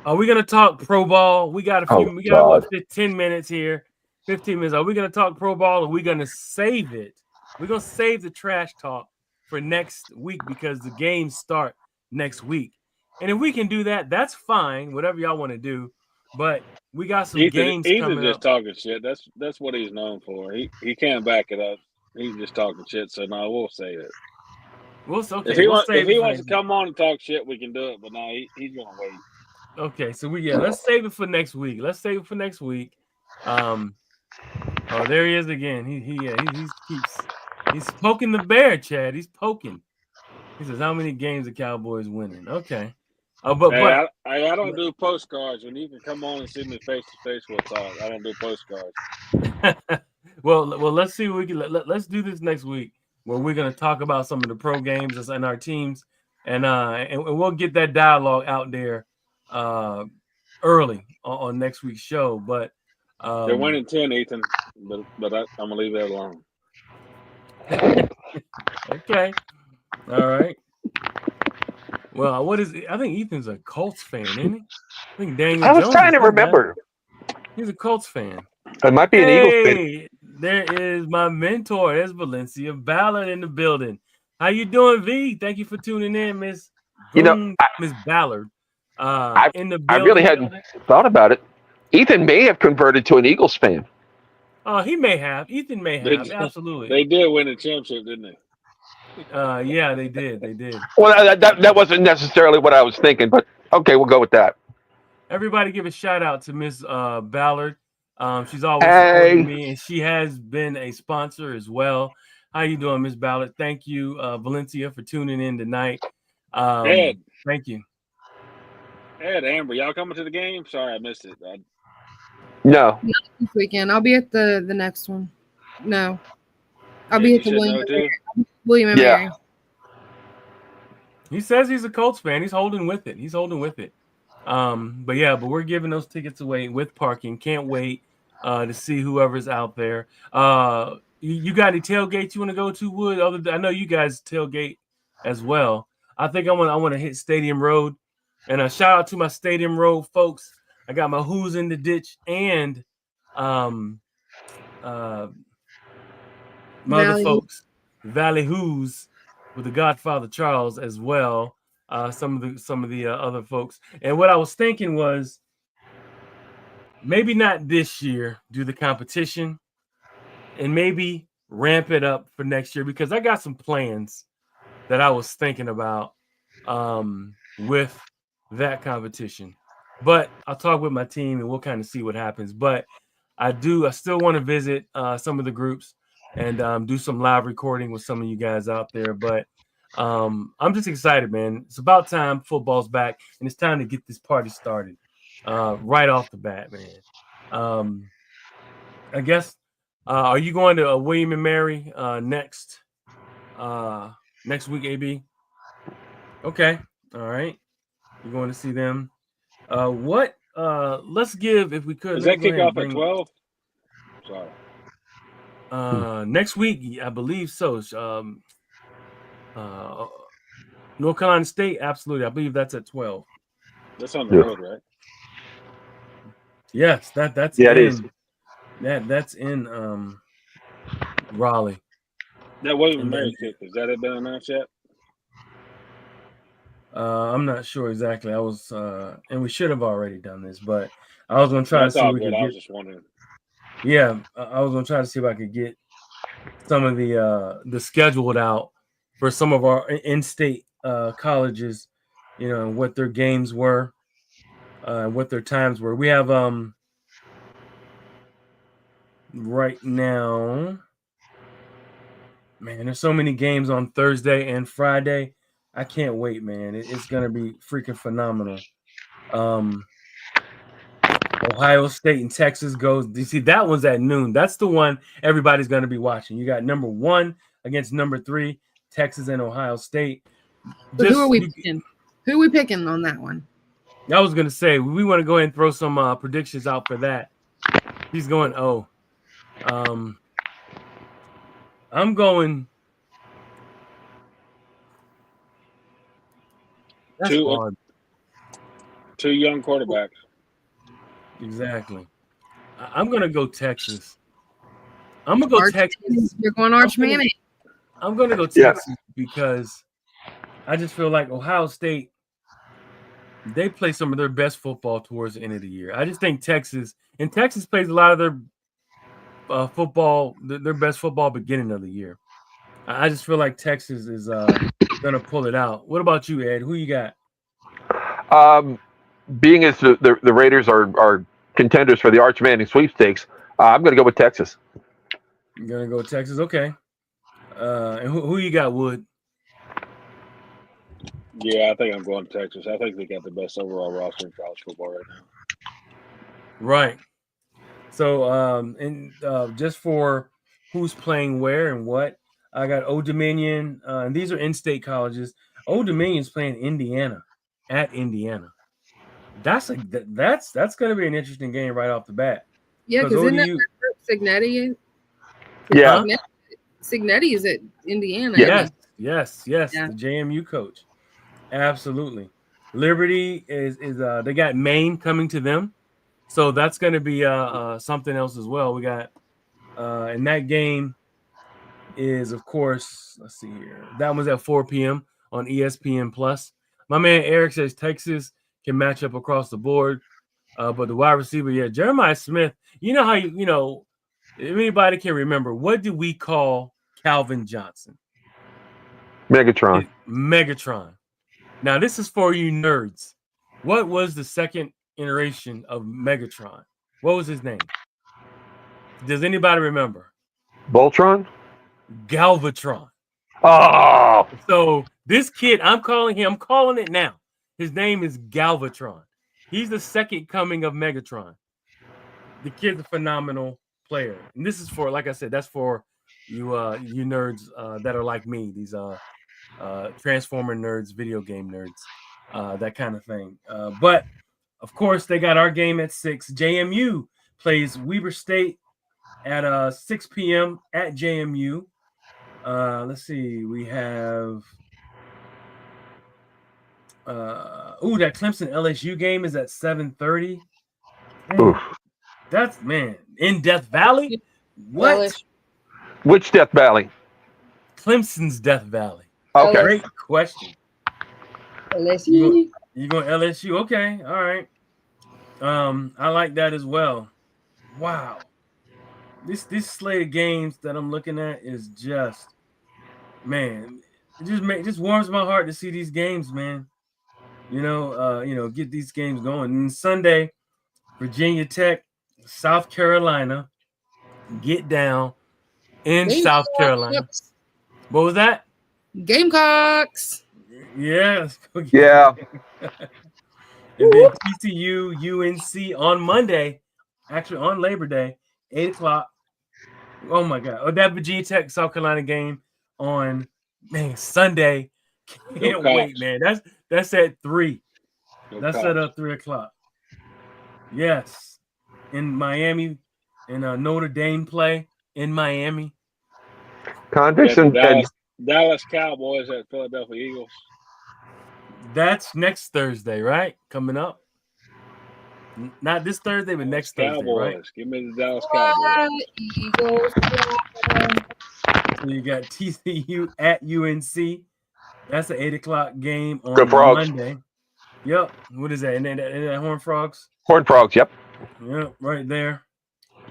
are we gonna talk pro ball? We got we got what, 10 minutes here, 15 minutes. Are we gonna talk pro ball, or are we gonna save it? We're gonna save the trash talk for next week because the games start next week. And if we can do that, that's fine, whatever y'all want to do. But we got some games Ethan coming just up. talking shit. That's what he's known for. He can't back it up. He's just talking shit. So no, we'll say it. We'll If save he it wants for to come on and talk shit, we can do it. But no, he's gonna wait. Okay, so let's save it for next week. Let's save it for next week. Oh, there he is again. He's poking the bear, Chad. He's poking. He says, "How many games the Cowboys winning?" Okay, but I don't do postcards. When you can come on and see me face to face, we'll talk. I don't do postcards. well, let's see. Let's do this next week where we're gonna talk about some of the pro games and our teams, and we'll get that dialogue out there early on next week's show. But they're winning 10, Ethan. But I'm gonna leave that alone. Okay, all right. Well, what is it? I think Ethan's a Colts fan, isn't he? I think Daniel. I was Jones trying to remember. He's a Colts fan. It might be an Eagles fan. There is my mentor. There's Valencia Ballard in the building. How you doing, V? Thank you for tuning in, Miss. Miss Ballard. In the building. I really hadn't thought about it. Ethan may have converted to an Eagles fan. He may have. Ethan may have. Absolutely. They did win a championship, didn't they? Yeah, they did. They did. Well, that wasn't necessarily what I was thinking, but okay, we'll go with that. Everybody give a shout out to Miss Ballard. She's always supporting me, and she has been a sponsor as well. How you doing, Miss Ballard? Thank you, Valencia, for tuning in tonight. Ed. Thank you. Ed, Amber, y'all coming to the game? Sorry, I missed it. No. Not this weekend. I'll be at the next one. No. I'll be at the William and Mary. He says he's a Colts fan. He's holding with it. But we're giving those tickets away with parking. Can't wait to see whoever's out there. You got any tailgates you want to go to, Wood? I know you guys tailgate as well. I think I want to hit Stadium Road, and a shout out to my Stadium Road folks. I got my Who's in the Ditch and my other folks, Valley Who's with the Godfather Charles as well. Some of the other folks. And what I was thinking was maybe not this year do the competition, and maybe ramp it up for next year, because I got some plans that I was thinking about with that competition. But I'll talk with my team and we'll kind of see what happens. But I still want to visit some of the groups and do some live recording with some of you guys out there. But I'm just excited, man. It's about time football's back, and it's time to get this party started right off the bat, man. I guess, are you going to William and Mary next week, AB? Okay. All right. You're going to see them. Let's give, if we could. Does that kick off at 12? Sorry. Next week, I believe so. North Carolina State, absolutely. I believe that's at 12. That's on the road, right? Yes, that's it is. That's in Raleigh. That William Mary kick, has that been announced yet? I'm not sure exactly. I was and we should have already done this, but I was gonna try to see if we could get. I was just wondering. Yeah, I was gonna try to see if I could get some of the scheduled out for some of our in-state colleges, and what their games were, what their times were. We have right now, man, there's so many games on Thursday and Friday. I can't wait, man. It's gonna be freaking phenomenal. Ohio State and Texas goes. You see, that one's at noon. That's the one everybody's gonna be watching. You got number 1 against number 3, Texas and Ohio State. Who are we picking? Who are we picking on that one? I was gonna say we want to go ahead and throw some predictions out for that. He's going I'm going. That's hard. Two young quarterbacks. Exactly. I'm gonna go Texas. I'm gonna go Arch Texas. Manning. You're going Arch Manning. I'm gonna go Yeah. Texas because I just feel like Ohio State, they play some of their best football towards the end of the year. I just think Texas plays a lot of their football, their best football beginning of the year. I just feel like Texas is gonna pull it out. What about you, Ed? Who you got? Being as the Raiders are contenders for the Arch Manning sweepstakes, I'm going to go with Texas. You're gonna go Texas, okay? And who you got, Wood? Yeah, I think I'm going Texas. I think they got the best overall roster in college football right now. Right. So, and just for who's playing where and what, I got Old Dominion, and these are in-state colleges. Old Dominion's playing Indiana at Indiana. That's going to be an interesting game right off the bat. Yeah, because isn't that Signetti? Yeah. Signetti is at Indiana. Yes. Yeah. The JMU coach. Absolutely. Liberty is they got Maine coming to them, so that's going to be something else as well. We got and that game is, of course, let's see here. That one's at 4 p.m. on ESPN Plus. My man Eric says Texas can match up across the board, but the wide receiver, Jeremiah Smith. You know how if anybody can remember, what did we call Calvin Johnson? Megatron. Megatron. Now, this is for you nerds. What was the second iteration of Megatron? What was his name? Does anybody remember? Voltron? Galvatron. Oh! So this kid, I'm calling it now. His name is Galvatron. He's the second coming of Megatron. The kid's a phenomenal player. And this is for, like I said, that's for you nerds that are like me, these Transformer nerds, video game nerds, that kind of thing. But of course, they got our game at 6. JMU plays Weber State at 6 p.m. at JMU. Let's see, we have that Clemson LSU game is at 7:30. That's in Death Valley. What? Which Death Valley? Clemson's Death Valley. Okay. Great question. LSU. You going LSU? Okay, all right. I like that as well. Wow. This slate of games that I'm looking at is just, it just warms my heart to see these games, man. Get these games going. And Sunday, Virginia Tech, South Carolina, get down in South Carolina. What was that? Gamecocks. Yeah. Yeah. And then TCU, UNC on Monday, actually on Labor Day, 8 o'clock. Oh my God! Oh, that Virginia Tech South Carolina game on Sunday. Can't wait, man. That's at 3. That's at 3 o'clock. Yes, in Miami, and Notre Dame play in Miami. Convicts and Dallas Cowboys at Philadelphia Eagles. That's next Thursday, right? Coming up. Not this Thursday, but next Thursday, right? Give me the Dallas Cowboys. Eagles. So you got TCU at UNC. That's an 8 o'clock game on Monday. Yep. What is that? And then Horned Frogs? Horned Frogs, yep. Yep, right there.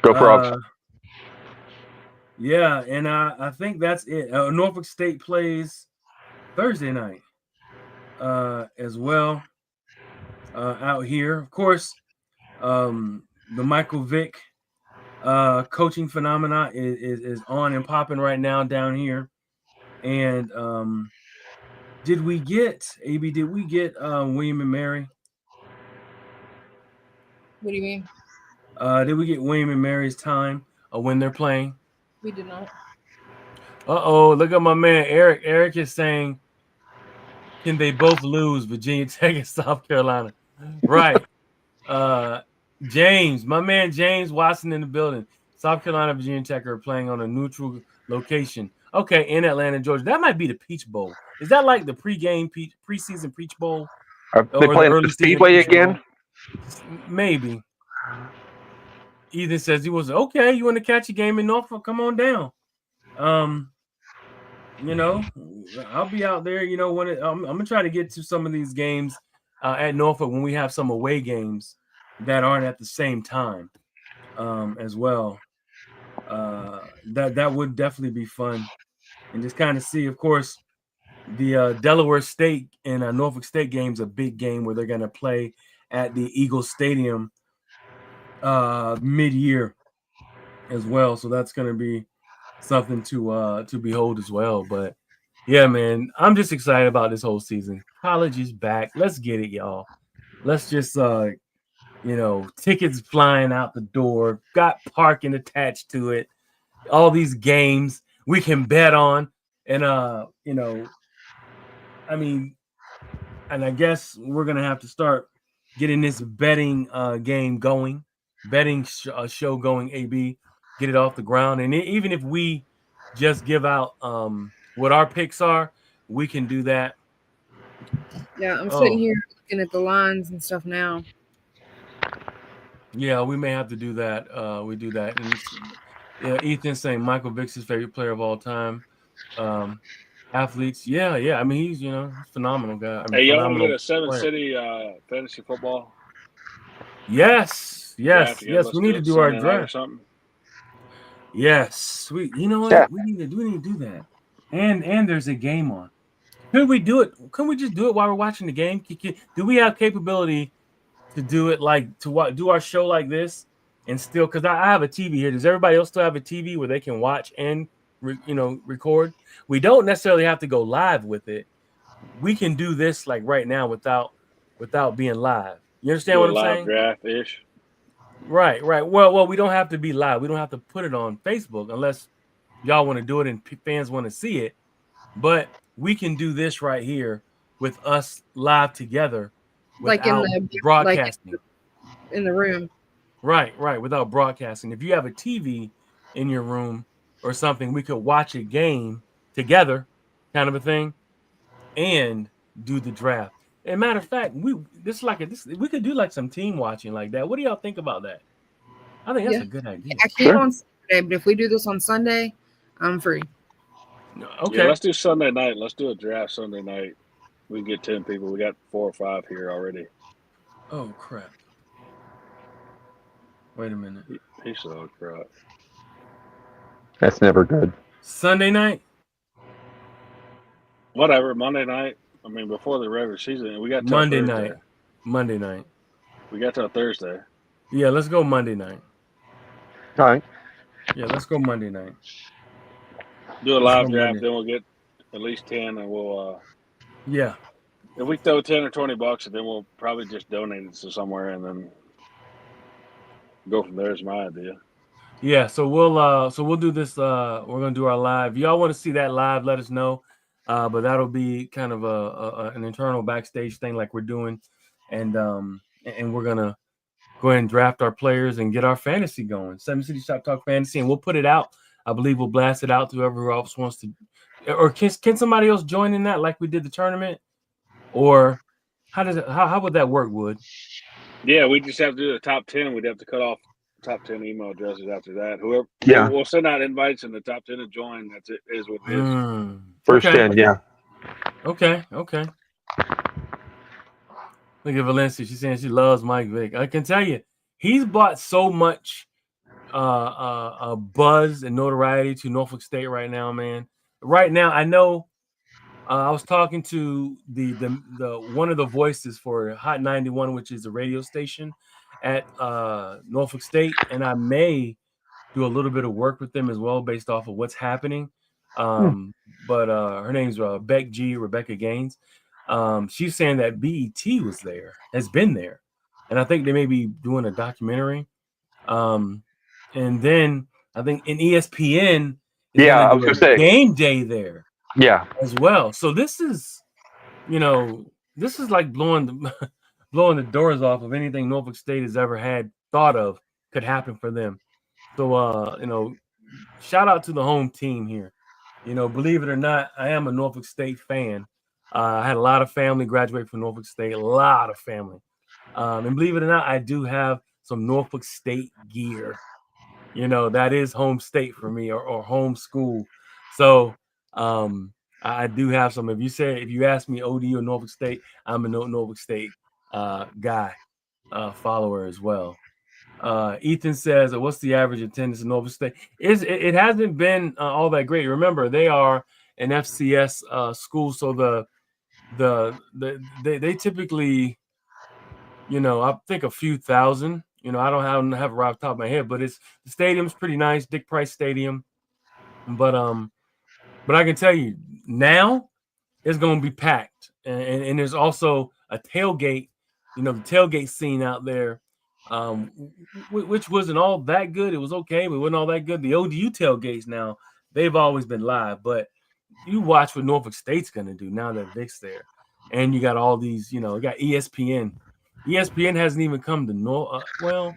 Go Frogs. Yeah, and I think that's it. Norfolk State plays Thursday night as well out here. Of course, the Michael Vick coaching phenomena is on and popping right now down here. And did we get William and Mary? What do you mean? Did we get William and Mary's time when they're playing? We did not. Look at my man Eric. Eric is saying, can they both lose, Virginia Tech and South Carolina? Right. James, my man James Watson in the building. South Carolina, Virginia Tech are playing on a neutral location. Okay, in Atlanta, Georgia. That might be the Peach Bowl. Is that like the preseason Peach Bowl Are they or the playing at early the season Speedway Peach again? Bowl? Maybe. Ethan says he was okay. You want to catch a game in Norfolk? Come on down. You know, I'll be out there. You know, I'm gonna try to get to some of these games at Norfolk when we have some away games that aren't at the same time as well. That would definitely be fun, and just kind of see. Of course, the Delaware State and Norfolk State game's a big game where they're gonna play at the Eagle Stadium mid-year as well. So that's gonna be something to behold as well. But yeah, man, I'm just excited about this whole season. College is back. Let's get it, y'all. Let's just tickets flying out the door, got parking attached to it, all these games we can bet on. And I mean, and I guess we're gonna have to start getting this betting game going, betting show going. AB, get it off the ground, and even if we just give out what our picks are, we can do that. Yeah, I'm sitting Oh, here looking at the lines and stuff now. yeah, we may have to do that. We do that, and yeah, Ethan's saying Michael Vick's his favorite player of all time. Um, Athletes, yeah. I mean, he's phenomenal guy. I mean, Hey, y'all want to get phenomenal a Seven player. City fantasy football Yes, draft yes, together? yes. Let's We need do to it do our Sunday night or draft. something. Yes, you know Yeah. what? We need to do that. And there's a game on. Could we do it? Can we just do it while we're watching the game? Do we have capability to do it like do our show like this and still? Because I have a TV here. Does everybody else still have a TV where they can watch and record? We don't necessarily have to go live with it. We can do this like right now without being live. You understand Do a what I'm live saying? draft ish. Right. Well, we don't have to be live. We don't have to put it on Facebook unless y'all want to do it and fans want to see it. But we can do this right here with us live together Like in without the like broadcasting. in the room. Right, without broadcasting. If you have a TV in your room or something, we could watch a game together, kind of a thing, and do the draft. And matter of fact, we could do like some team watching like that. What do y'all think about that? I think that's Yeah, a good idea. I can't Sure. on Saturday, but if we do this on Sunday, I'm free. Yeah, Okay. let's do Sunday night. Let's do a draft Sunday night. We can get 10 people. We got 4 or 5 here already. Oh crap. Wait a minute. He said, "Oh crap." That's never good. Sunday night? Whatever. Monday night. I mean, before the regular season, we got till Monday Thursday. night. Monday night. We got till Thursday. Yeah, let's go Monday night. All right. Yeah, let's go Monday night. Do a Let's live go draft, Monday. then we'll get at least 10, and we'll. Yeah. If we throw 10 or $20, then we'll probably just donate it to somewhere, and then go from there. Is my idea. Yeah, so we'll do this. We're gonna do our live. Y'all want to see that live? Let us know. But that'll be kind of an internal backstage thing like we're doing, and we're gonna go ahead and draft our players and get our fantasy going. Seven City Shop Talk Fantasy, and we'll put it out. I believe we'll blast it out to whoever else wants to. Or can somebody else join in that like we did the tournament? Or how would that work, Wood? Yeah, we just have to do the top 10. We'd have to cut off top 10 email addresses after that. Whoever, Yeah. we'll send out invites, and the top 10 to join. That's it. Is what it is. First Okay. 10, yeah. Okay. Look at Valencia. She's saying she loves Mike Vick. I can tell you, he's brought so much buzz and notoriety to Norfolk State right now, man. Right now, I know I was talking to the one of the voices for Hot 91, which is a radio station at Norfolk State, and I may do a little bit of work with them as well based off of what's happening. But her name's Rebecca Gaines. She's saying that BET has been there, and I think they may be doing a documentary. And then I think an ESPN is Yeah, going I to was do gonna a say. game day there Yeah. as well. So this is like blowing the doors off of anything Norfolk State has ever had thought of could happen for them. So shout out to the home team here. Believe it or not, I am a Norfolk State fan. I had a lot of family graduate from Norfolk State, a lot of family. And believe it or not, I do have some Norfolk State gear. That is home state for me, or home school. So I do have some. If you ask me ODU or Norfolk State, I'm a Norfolk State guy, follower as well. Ethan says, what's the average attendance in Norfolk State? It hasn't been all that great. Remember, they are an FCS school, so they typically, I think a few thousand. I don't have it right off the top of my head, but the stadium's pretty nice, Dick Price Stadium. But I can tell you now it's going to be packed, and there's also a tailgate. The tailgate scene out there, which wasn't all that good. It was okay, but it wasn't all that good. The ODU tailgates now, they've always been live, but you watch what Norfolk State's going to do now that Vic's there, and you got all these. You got ESPN. ESPN hasn't even come to North. Well,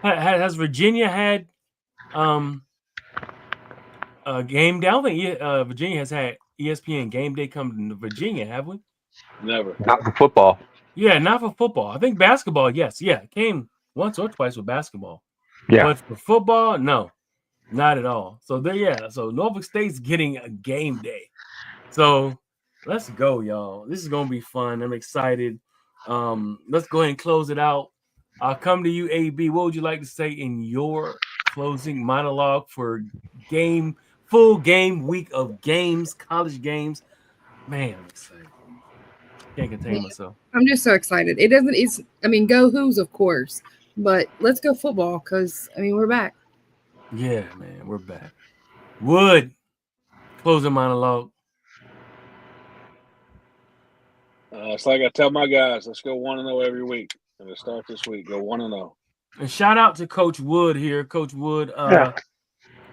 has Virginia had a game day? I don't think Virginia has had ESPN game day come to Virginia, have we? Never. Not for football. Yeah, not for football. I think basketball, yes. Yeah, it came once or twice with basketball. Yeah. But for football, no, not at all. So so Norfolk State's getting a game day. So let's go, y'all. This is gonna be fun. I'm excited. Let's go ahead and close it out. I'll come to you, AB. What would you like to say in your closing monologue for full game week of games, college games? Man, I'm excited. Can't contain myself. I'm just so excited. Go Who's, of course, but let's go football because, we're back. Yeah, man, we're back. Wood, closing monologue. It's like I tell my guys, let's go 1-0 every week. And to start this week, go 1-0. And shout out to Coach Wood here. Coach Wood,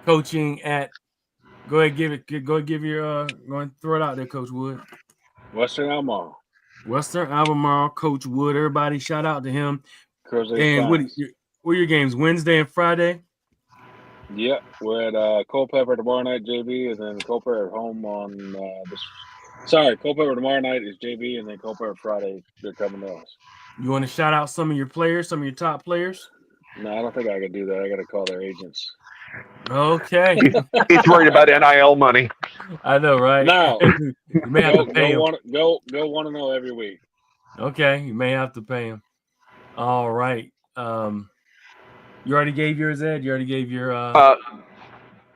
coaching at. Go ahead, give your. Go and throw it out there, Coach Wood. Western Albemarle. Western Albemarle, Coach Wood. Everybody, shout out to him. And what are your games? Wednesday and Friday? Yep, we're at Culpeper tomorrow night, JB, and then Culpeper at home on Culpeper tomorrow night is JB, and then Culpeper Friday they're coming to us. You want to shout out some of your players, some of your top players? No, I don't think I can do that. I got to call their agents. Okay. He's worried about NIL money. I know, right? No, you may have to pay him. Go 1-0 every week. Okay, you may have to pay him. All right. You already gave yours, Ed? You already gave your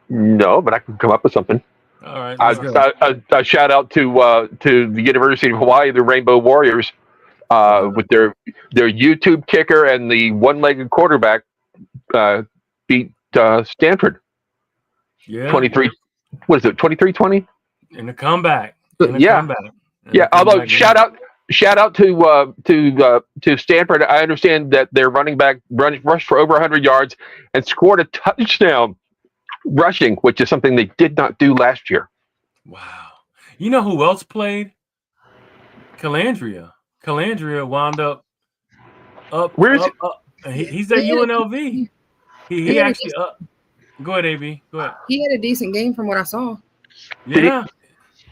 No, but I can come up with something. All right. A shout out to the University of Hawaii, the Rainbow Warriors, with their YouTube kicker and the one-legged quarterback beat Stanford. Yeah. 23. What is it? 23-20? In the comeback. Although shout out to Stanford. I understand that their running back rushed for over 100 yards and scored a touchdown rushing, which is something they did not do last year. Wow. You know who else played? Calandria. Calandria wound up. Where is he? He's at UNLV. He actually. Go ahead, AB. Go ahead. He had a decent game from what I saw. Yeah.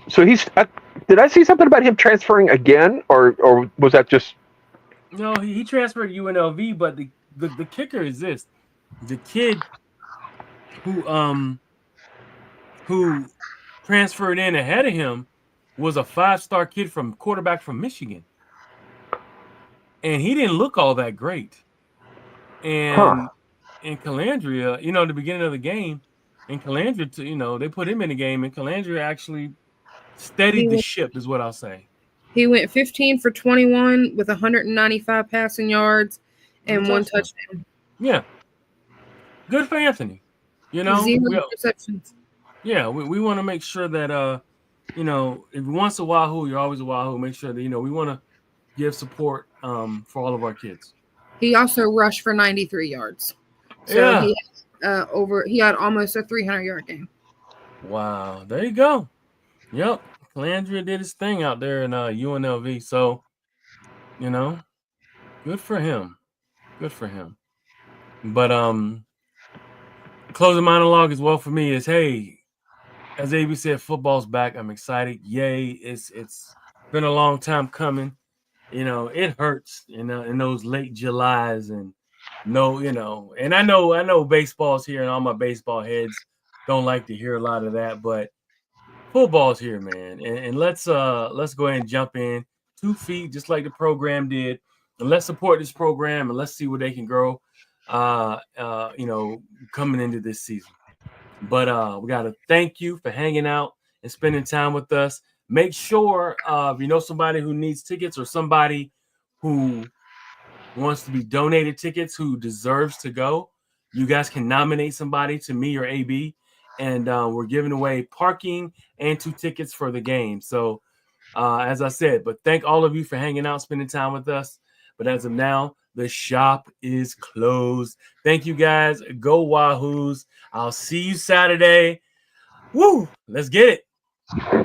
So he's. Did I see something about him transferring again, or was that just? No, he transferred to UNLV, but the kicker is this: the kid who transferred in ahead of him was a 5-star kid quarterback from Michigan, and he didn't look all that great. And in Calandria, the beginning of the game, in Calandria, they put him in the game, and Calandria actually steadied the ship, is what I'll say. He went 15 for 21 with 195 passing yards and one touchdown. Yeah. Good for Anthony. 0 receptions. Yeah, we want to make sure that, if once a Wahoo, you're always a Wahoo. Make sure that, we want to give support for all of our kids. He also rushed for 93 yards. So he had almost a 300-yard game. Wow. There you go. Yep. Calandria did his thing out there in UNLV. So, good for him. Good for him. But closing monologue as well for me is, hey, as AB said, football's back. I'm excited. Yay! It's been a long time coming. It hurts. In those late Julys and and I know baseball's here, and all my baseball heads don't like to hear a lot of that, but football's here, man. And let's go ahead and jump in 2 feet, just like the program did, and let's support this program and let's see where they can grow. Coming into this season. But we got to thank you for hanging out and spending time with us. Make sure if you know somebody who needs tickets or somebody who wants to be donated tickets who deserves to go, you guys can nominate somebody to me or AB, and we're giving away parking and 2 tickets for the game. So as I said, but thank all of you for hanging out, spending time with us. But as of now, the shop is closed. Thank you guys. Go Wahoos. I'll see you Saturday. Woo! Let's get it.